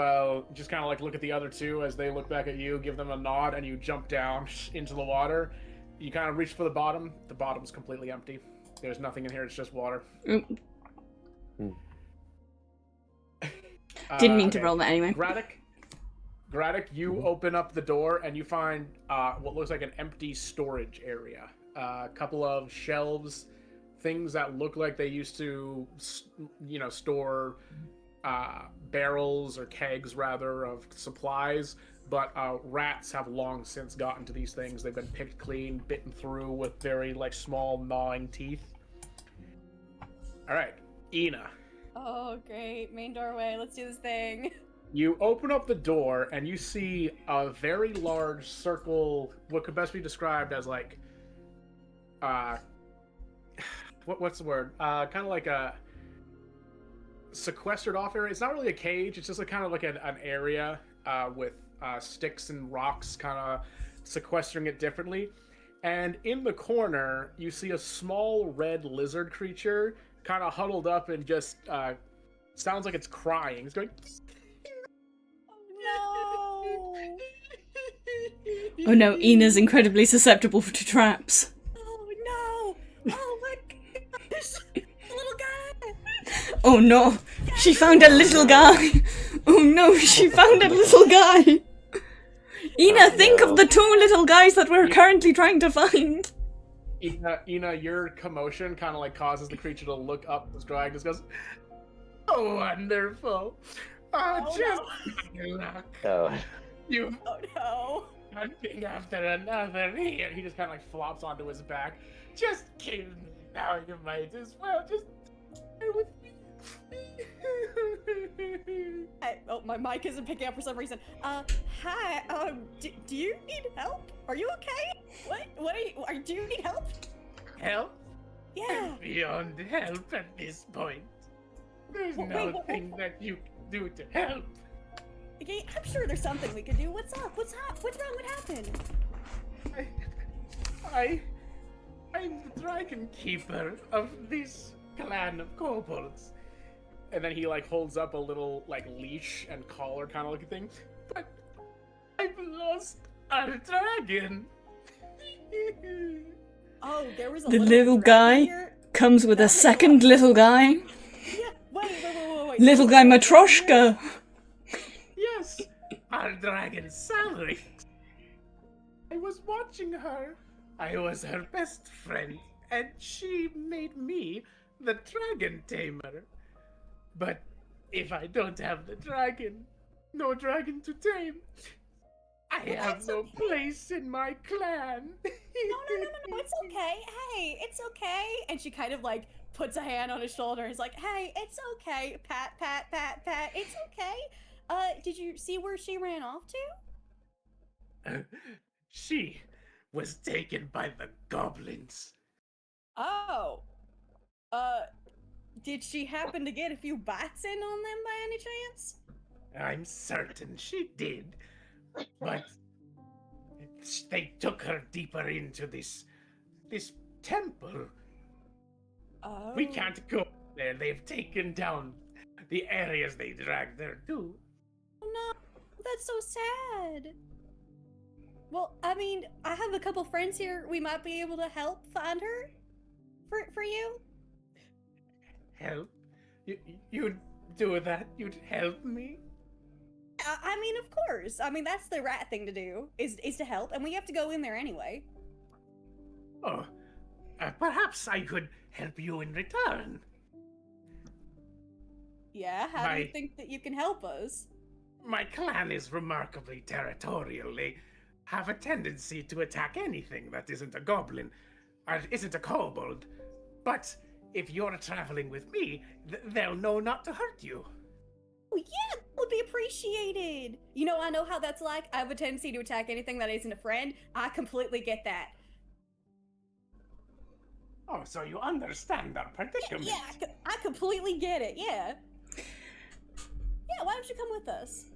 just kind of like look at the other two as they look back at you, give them a nod, and you jump down into the water. You kind of reach for the bottom. The bottom's completely empty. There's nothing in here, it's just water. Didn't mean to roll that anyway. Gradak, you open up the door and you find what looks like an empty storage area. A couple of shelves, things that look like they used to, store barrels or kegs, rather, of supplies. But rats have long since gotten to these things. They've been picked clean, bitten through with very, like, small gnawing teeth. Alright, Ina. Oh, great. Main doorway. Let's do this thing. You open up the door and you see a very large circle, what could best be described as like, what's the word? Kind of like a sequestered off area. It's not really a cage. It's just a kind of like an area with sticks and rocks kind of sequestering it differently. And in the corner, you see a small red lizard creature kind of huddled up and just sounds like it's crying. It's going... No! Oh no, Ina's incredibly susceptible to traps. Oh no! Oh my gosh! Little guy! Oh no, she found a little guy! Oh no, she found a little guy! Ina, think of the 2 little guys that we're currently trying to find! Ina, your commotion kind of like causes the creature to look up the drag. Just goes, "Oh, wonderful! Luck. Oh. You Oh no! hunting after another here." He just kind of like flops onto his back. "Just kill me now. You might as well just stay with me." My mic isn't picking up for some reason. Hi. Do you need help? Are you okay? What are you? Do you need help? Help? Yeah. I'm beyond help at this point. There's nothing that you can do to help. Okay, I'm sure there's something we could do. What's up? What's wrong? What happened? I'm the dragon keeper of this clan of kobolds. And then he like holds up a little like leash and collar kind of looking thing. But I've lost our dragon. Oh, there was a The little guy here? comes with a second little guy. Yeah. Wait. Little guy Matroshka. Yes, our dragon Salary. I was watching her. I was her best friend, and she made me the dragon tamer. But if I don't have the dragon, no dragon to tame, I have no place in my clan. No, it's okay. Hey, it's okay. And she kind of like puts a hand on his shoulder and is like, hey, it's okay. Pat. It's okay. Did you see where she ran off to? She was taken by the goblins. Oh. Did she happen to get a few bites in on them by any chance? I'm certain she did, but they took her deeper into this temple. Oh. We can't go there. They've taken down the areas they dragged her to. Oh no, that's so sad. Well, I mean, I have a couple friends here. We might be able to help find her for you. Help? You'd do that? You'd help me? I mean, of course. I mean, that's the right thing to do, is to help, and we have to go in there anyway. Oh, perhaps I could help you in return. Yeah, how do you think that you can help us? My clan is remarkably territorial. They have a tendency to attack anything that isn't a goblin, or isn't a kobold. But if you're traveling with me, they'll know not to hurt you. Oh, yeah, that would be appreciated. You know, I know how that's like. I have a tendency to attack anything that isn't a friend. I completely get that. Oh, so you understand our predicament. Yeah, I completely get it, yeah. Yeah, why don't you come with us?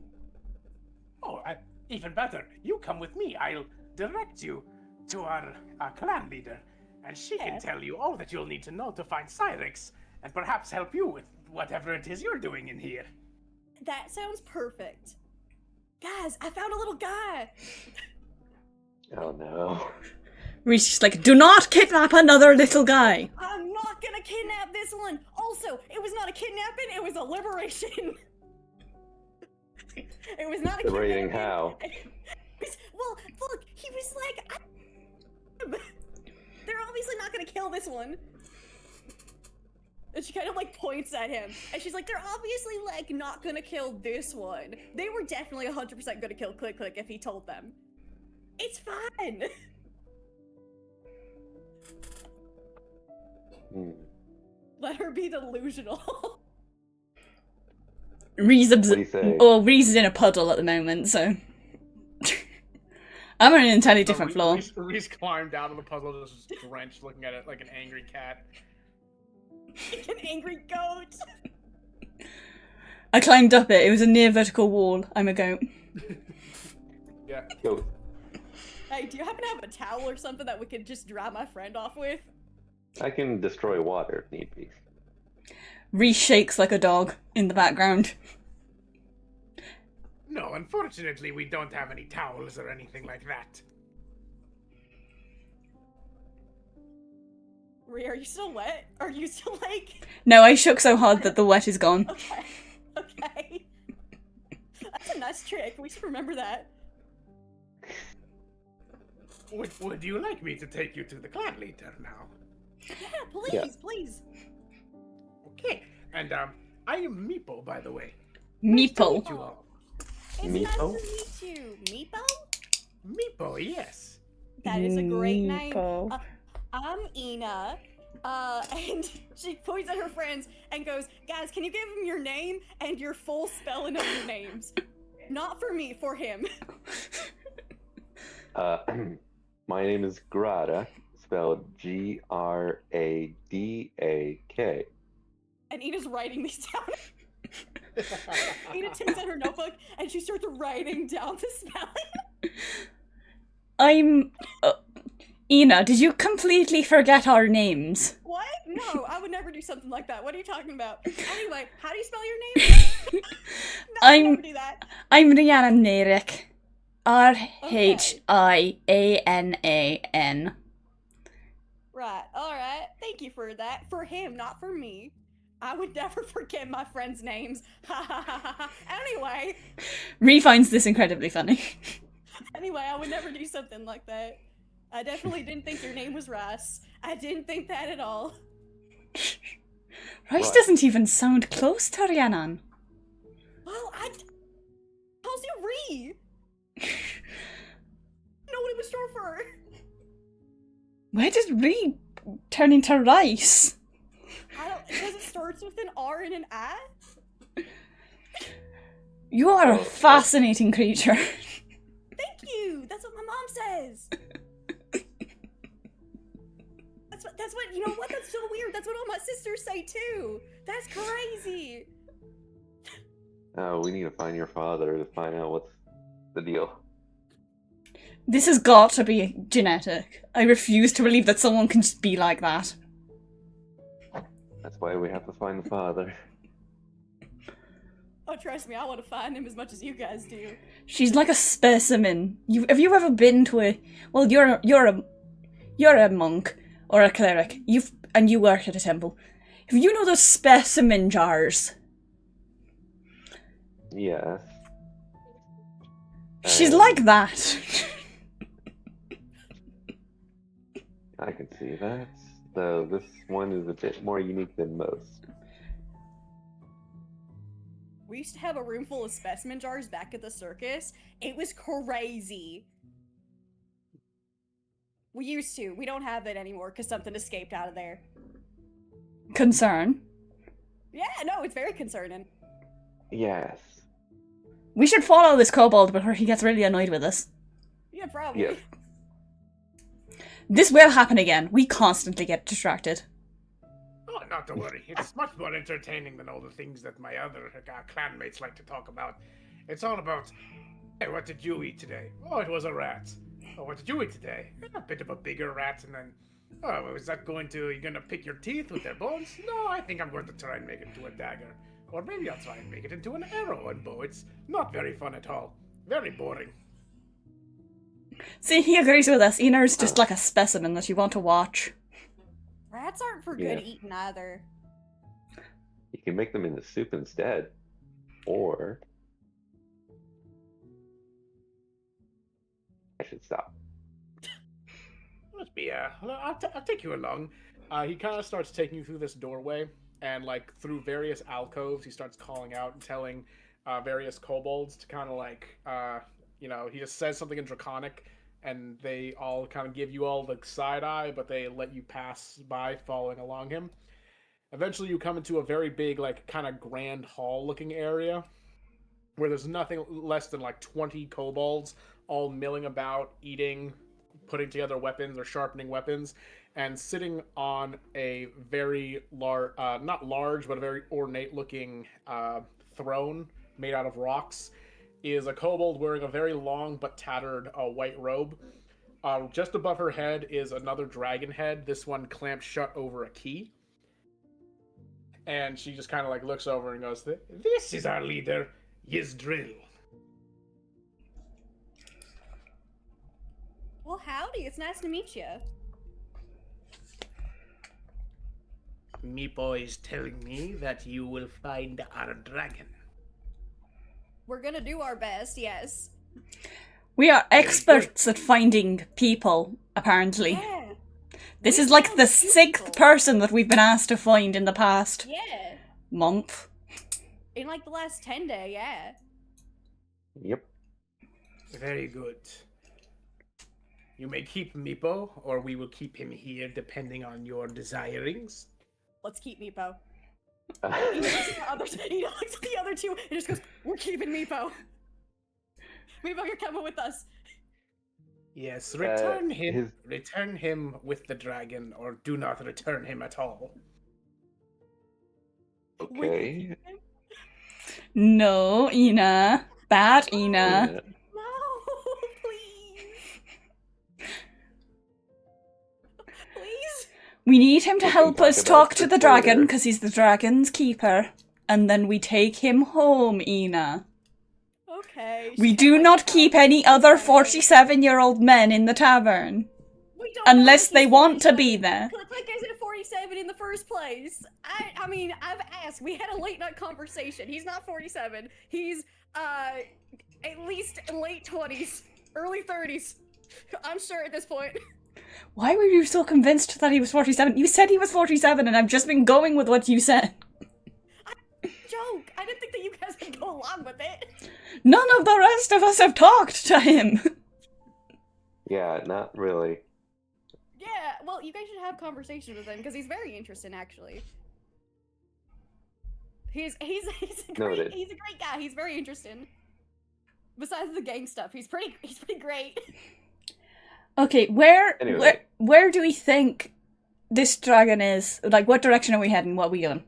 Oh, even better. You come with me. I'll direct you to our clan leader, and she can tell you all that you'll need to know to find Cyrix, and perhaps help you with whatever it is you're doing in here. That sounds perfect. Guys, I found a little guy. Oh no. Reese just like, do not kidnap another little guy. I'm not gonna kidnap this one. Also, it was not a kidnapping, it was a liberation. It was not a Liberating kidnapping. how? Well, look, he was like, they're obviously not gonna kill this one. And she kind of like points at him, and she's like, they're obviously like not gonna kill this one. They were definitely 100% gonna kill Click Click if he told them. It's fine. Let her be delusional. Reese What do you say? Reese is in a puddle at the moment, so I'm on an entirely different floor. Reese climbed down on the puzzle, just drenched, looking at it like an angry cat. Like an angry goat. I climbed up it. It was a near vertical wall. I'm a goat. Yeah. Go. Hey, do you happen to have a towel or something that we could just dry my friend off with? I can destroy water if need be. Reese shakes like a dog in the background. No, unfortunately, we don't have any towels or anything like that. Rhea, are you still wet? Are you still like... No, I shook so hard that the wet is gone. Okay. Okay. That's a nice trick. We should remember that. Would you like me to take you to the clan leader now? Yeah, please, Yeah. please. Okay, and I am Meepo, by the way. Meeple. You all. It's Meepo? nice to meet you. Meepo? Meepo, yes. That is a great name. Meepo. I'm Ina. And she points at her friends and goes, guys, can you give him your name and your full spelling of your names? Not for me, for him. My name is Gradak, spelled Gradak. And Ina's writing these down. Ina takes out her notebook and she starts writing down the spelling. I'm... Ina, did you completely forget our names? What? No, I would never do something like that. What are you talking about? Anyway, how do you spell your name? No, I would never do that. I'm Rhianan Mayrick. Rhianan. Right, alright. Thank you for that. For him, not for me. I would never forget my friends' names. Ha ha ha ha ha. Anyway. Rhi finds this incredibly funny. Anyway, I would never do something like that. I definitely didn't think your name was Rice. I didn't think that at all. Rice doesn't even sound close to Rhianan. Well, how's your Rhi? know what it was short for. Where did Rhi turn into rice? I don't, because it starts with an R and an I? You are a fascinating creature. Thank you! That's what my mom says! That's what, you know what? That's so weird. That's what all my sisters say too. That's crazy. Oh, we need to find your father to find out what's the deal. This has got to be genetic. I refuse to believe that someone can just be like that. That's why we have to find the father. Oh, trust me, I want to find him as much as you guys do. She's like a specimen. Have you ever been to a? Well, you're a monk or a cleric. And you work at a temple. If you know those specimen jars. Yes. She's like that. I can see that. So this one is a bit more unique than most. We used to have a room full of specimen jars back at the circus. It was crazy. We used to. We don't have it anymore because something escaped out of there. Concern. Yeah, no, it's very concerning. Yes. We should follow this kobold before he gets really annoyed with us. Yeah, probably. Yes. This will happen again. We constantly get distracted. Oh, not to worry. It's much more entertaining than all the things that my other clanmates like to talk about. It's all about, hey, what did you eat today? Oh, it was a rat. Oh, what did you eat today? A bit of a bigger rat, and then, oh, is that you gonna pick your teeth with their bones? No, I think I'm going to try and make it into a dagger. Or maybe I'll try and make it into an arrow and bow. It's not very fun at all. Very boring. See, he agrees with us. Ina's just like a specimen that you want to watch. Rats aren't for good eating either. You can make them into soup instead. Or I should stop. Must be, I'll take you along. He kind of starts taking you through this doorway, and like through various alcoves, he starts calling out and telling various kobolds to kind of like, he just says something in Draconic, and they all kind of give you all the side eye, but they let you pass by following along him. Eventually, you come into a very big, like, kind of grand hall-looking area where there's nothing less than like 20 kobolds all milling about, eating, putting together weapons or sharpening weapons, and sitting on a very large, not large, but a very ornate-looking throne made out of rocks, is a kobold wearing a very long but tattered white robe. Just above her head is another dragon head, this one clamped shut over a key. And she just kind of like looks over and goes, "This is our leader, Yzdril." Well, howdy, it's nice to meet you. Meepo is telling me that you will find our dragon. We're gonna do our best, yes. We are experts at finding people, apparently. Yeah. This We is like found the a few 6th people. person that we've been asked to find in the past Yeah. month. In like the last 10 days, yeah. Yep. Very good. You may keep Meepo, or we will keep him here, depending on your desirings. Let's keep Meepo. He looks at the other two, he looks at the other two and just goes, "We're keeping Meepo. Meepo, you're coming with us." Yes, return him. his- Return him with the dragon, or do not return him at all. Okay. No, Ina. Bad Ina. Yeah. No, please. Please? We need him to We can help talk us about talk to this the dragon, later. because he's the dragon's keeper. And then we take him home, Ina. Okay. We she do kinda not like keep that. any other Okay. 47-year-old men in the tavern. We don't know Unless if they he's want to 47. be there. Like, is it 47 in the first place? I mean, I've asked. We had a late night conversation. He's not 47. He's, at least late 20s, early 30s. I'm sure at this point. Why were you so convinced that he was 47? You said he was 47 and I've just been going with what you said. Joke. I didn't think that you guys would go along with it. None of the rest of us have talked to him. Yeah, not really. Yeah, well, you guys should have conversations with him because he's very interesting, actually. He's a great Noted. he's a great guy. He's very interesting. Besides the gang stuff, he's pretty great. Okay, where Anyway. where do we think this dragon is? Like, what direction are we heading? What are we doing?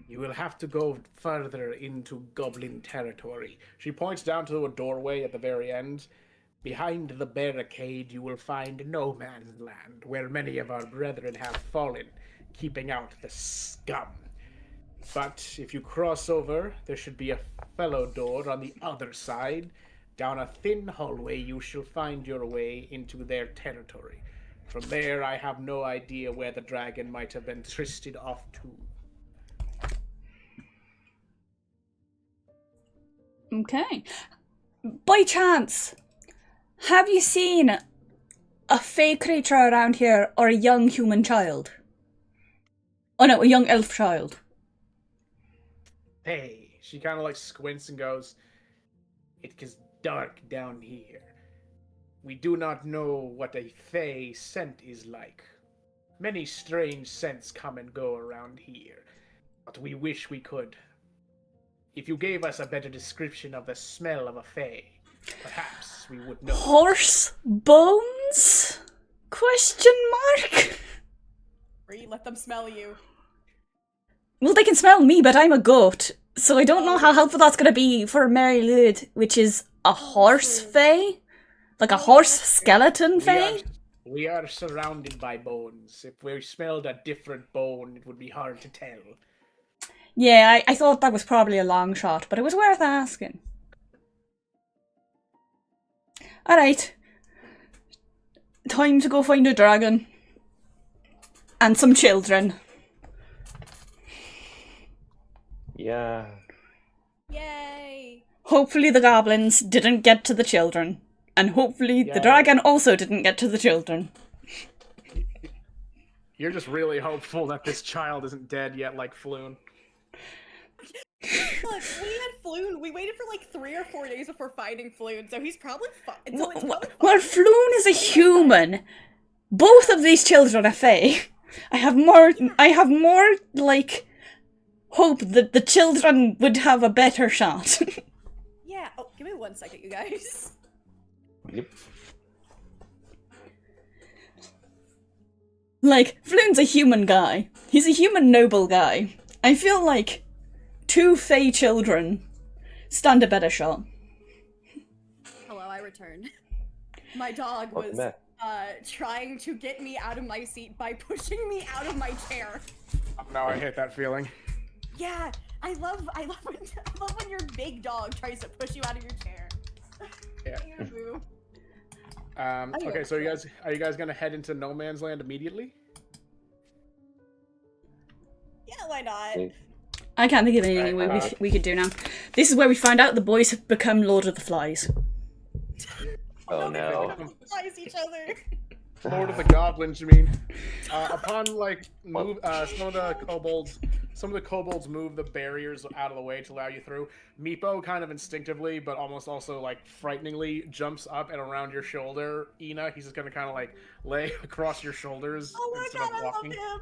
You will have to go further into goblin territory. She points down to a doorway at the very end. Behind the barricade, you will find no man's land, where many of our brethren have fallen, keeping out the scum. But if you cross over, there should be a fellow door on the other side. Down a thin hallway, you shall find your way into their territory. From there, I have no idea where the dragon might have been tristed off to. Okay. by chance, have you seen a fey creature around here or a young human child? Oh no, a young elf child. Hey, she kind of like squints and goes, "It is dark down here. We do not know what a fey scent is like. Many strange scents come and go around here, but we wish we could. If you gave us a better description of the smell of a fey, perhaps we would know." Horse bones? Question mark? Bree, let them smell you. Well, they can smell me, but I'm a goat, so I don't know how helpful that's gonna be for Mary Lud, which is a horse fey? Like a horse skeleton fey? We are surrounded by bones. If we smelled a different bone, it would be hard to tell. Yeah, I thought that was probably a long shot, but it was worth asking. Alright. Time to go find a dragon. And some children. Yeah. Yay! Hopefully the goblins didn't get to the children. And hopefully the dragon also didn't get to the children. You're just really hopeful that this child isn't dead yet, like Floon. Look, we had Floon. We waited for like 3 or 4 days before finding Floon, so he's probably fine. So it's probably Well, Floon is a human. Both of these children are fey. I have more, like, hope that the children would have a better shot. Yeah. Oh, give me 1 second, you guys. Yep. Like, Floon's a human guy. He's a human noble guy. I feel like 2 fey children stand a better shot. Hello, I returned. My dog was trying to get me out of my seat by pushing me out of my chair. Now I hate that feeling. Yeah, I love when your big dog tries to push you out of your chair. Yeah. Boo. Okay, so are you guys gonna head into no man's land immediately? Yeah, why not? I can't think of anything we could do now. This is where we find out the boys have become Lord of the Flies. Oh no. Flies each other. Lord of the Goblins, you mean? Upon like move, some of the kobolds move the barriers out of the way to allow you through. Meepo kind of instinctively, but almost also like frighteningly, jumps up and around your shoulder. Ina, he's just gonna kind of like lay across your shoulders Oh my instead god, of I love walking. him.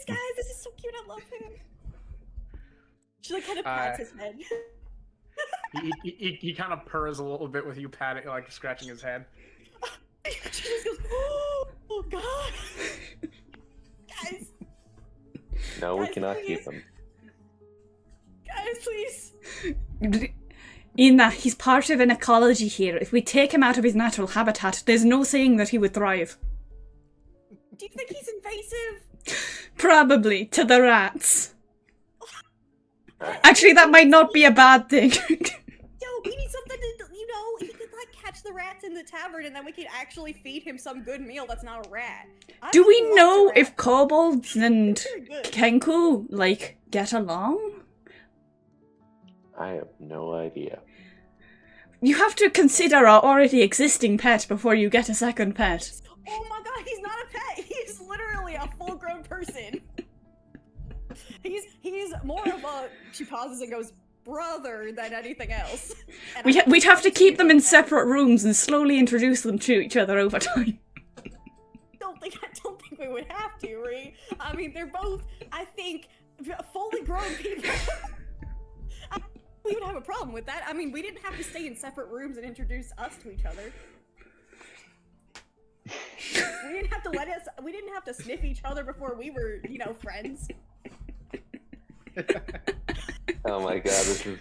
Guys, this is so cute. I love him. She like kind of pats his head. He kind of purrs a little bit with you patting, like scratching his head. She just goes, oh god. Guys. No, we Guys, cannot please. keep him. Guys, please. Ina, he's part of an ecology here. If we take him out of his natural habitat, there's no saying that he would thrive. Do you think he's invasive? Probably, to the rats. Actually, that might not be a bad thing. Yo, we need something to, he could like catch the rats in the tavern and then we could actually feed him some good meal that's not a rat. Do we love know the rat. if kobolds and They're good. Kenku, like, get along? I have no idea. You have to consider our already existing pet before you get a second pet. Oh my god, he's not a pet. He's literally a full-grown person. He's more of a, she pauses and goes, brother than anything else. And We'd have to keep them in separate rooms and slowly introduce them to each other over time. I don't think we would have to, Ree. I mean, they're both, I think, fully grown people. We would have a problem with that. I mean, we didn't have to stay in separate rooms and introduce us to each other. We didn't have to sniff each other before we were, friends. Oh my god, this is...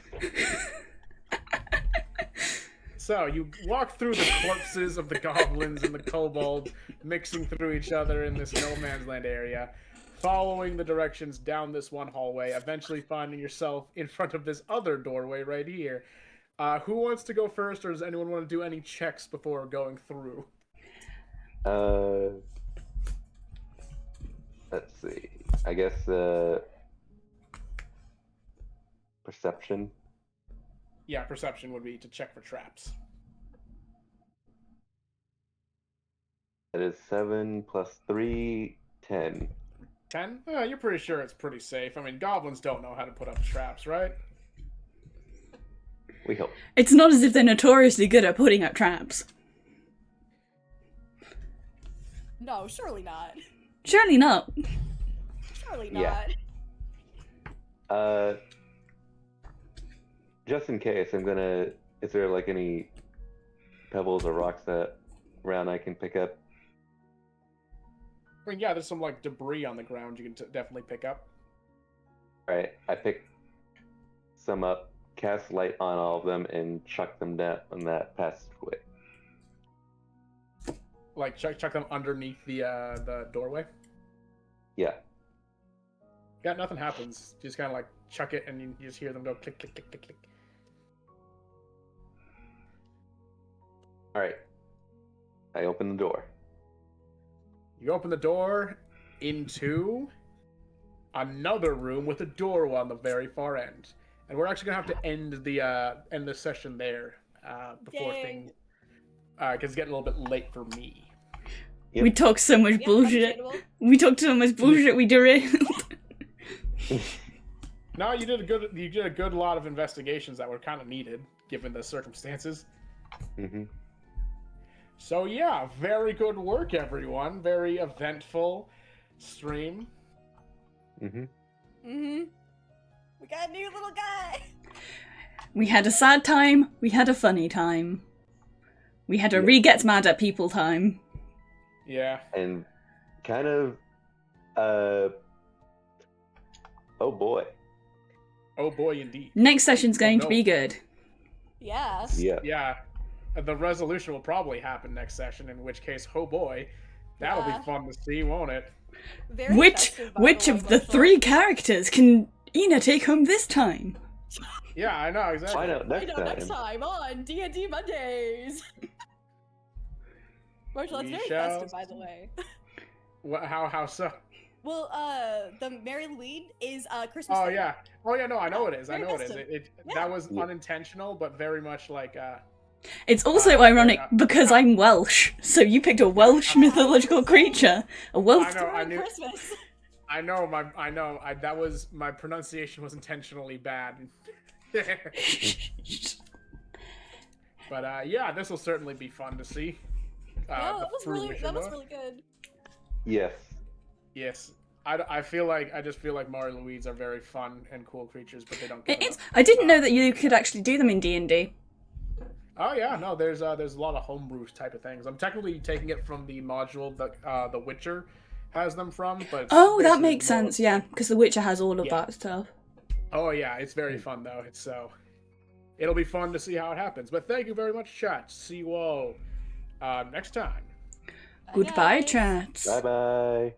So, you walk through the corpses of the goblins and the kobolds, mixing through each other in this no man's land area, following the directions down this one hallway, eventually finding yourself in front of this other doorway right here. Who wants to go first, or does anyone want to do any checks before going through? Let's see. I guess, perception. Yeah, perception would be to check for traps. That is 7 plus 3, 10. 10? Yeah, you're pretty sure it's pretty safe. I mean, goblins don't know how to put up traps, right? We hope. It's not as if they're notoriously good at putting up traps. No, surely not. Surely not. Surely Yeah. not. Just in case, I'm gonna. Is there like any pebbles or rocks that around I can pick up? I mean, yeah, there's some like debris on the ground you can definitely pick up. Alright, I pick some up, cast light on all of them, and chuck them down on that passageway. Like chuck them underneath the doorway. Yeah. Yeah, nothing happens. You just kind of like chuck it, and you just hear them go click, click, click, click, click. Alright. I open the door. You open the door into another room with a door on the very far end, and we're actually gonna have to end the session there before Dang. things because it's getting a little bit late for me. Yep. We talk so much Yeah, bullshit. understandable. We talked so much bullshit we derailed. No, you did a good lot of investigations that were kind of needed given the circumstances. Mm-hmm. So yeah, very good work, everyone. Very eventful stream. Mm-hmm. Mm-hmm. We got a new little guy. We had a sad time. We had a funny time. We had a re-gets mad at people time. Yeah. And kind of, oh boy. Oh boy, indeed. Next session's going Oh, to no. be good. Yeah. Yeah. Yeah. The resolution will probably happen next session, in which case, oh boy, that'll Yeah. be fun to see, won't it? Very Which festive, by which way, of the Bushel. 3 characters can Ina take home this time? Yeah, I know, exactly. Find out I next know time. next time on D&D Mondays. Marshall, it's We very shall festive, by the way. How so? Well, the Mary Louise is Christmas. Oh thing. yeah. Oh yeah, no, I know it is. I Very know it is. festive. Yeah. That was Yeah. unintentional, but very much like It's also ironic because I'm Welsh, so you picked a Welsh mythological creature. A Welsh. I know, I During knew. Christmas. That was my pronunciation was intentionally bad. But yeah, this will certainly be fun to see. Oh, the that was fruition really of- good. Yes. Yes. I just feel like Mari Louise are very fun and cool creatures, but they don't get It's, enough. I didn't know that you could actually do them in D&D. Oh yeah, no, there's a lot of homebrew type of things. I'm technically taking it from the module that The Witcher has them from, but it's Oh, that basically makes more- sense, yeah, because The Witcher has all of Yeah. that stuff. Oh yeah, it's very fun though. It'll be fun to see how it happens. But thank you very much, chat. See you all next time. Goodbye, guys. chats. Bye bye.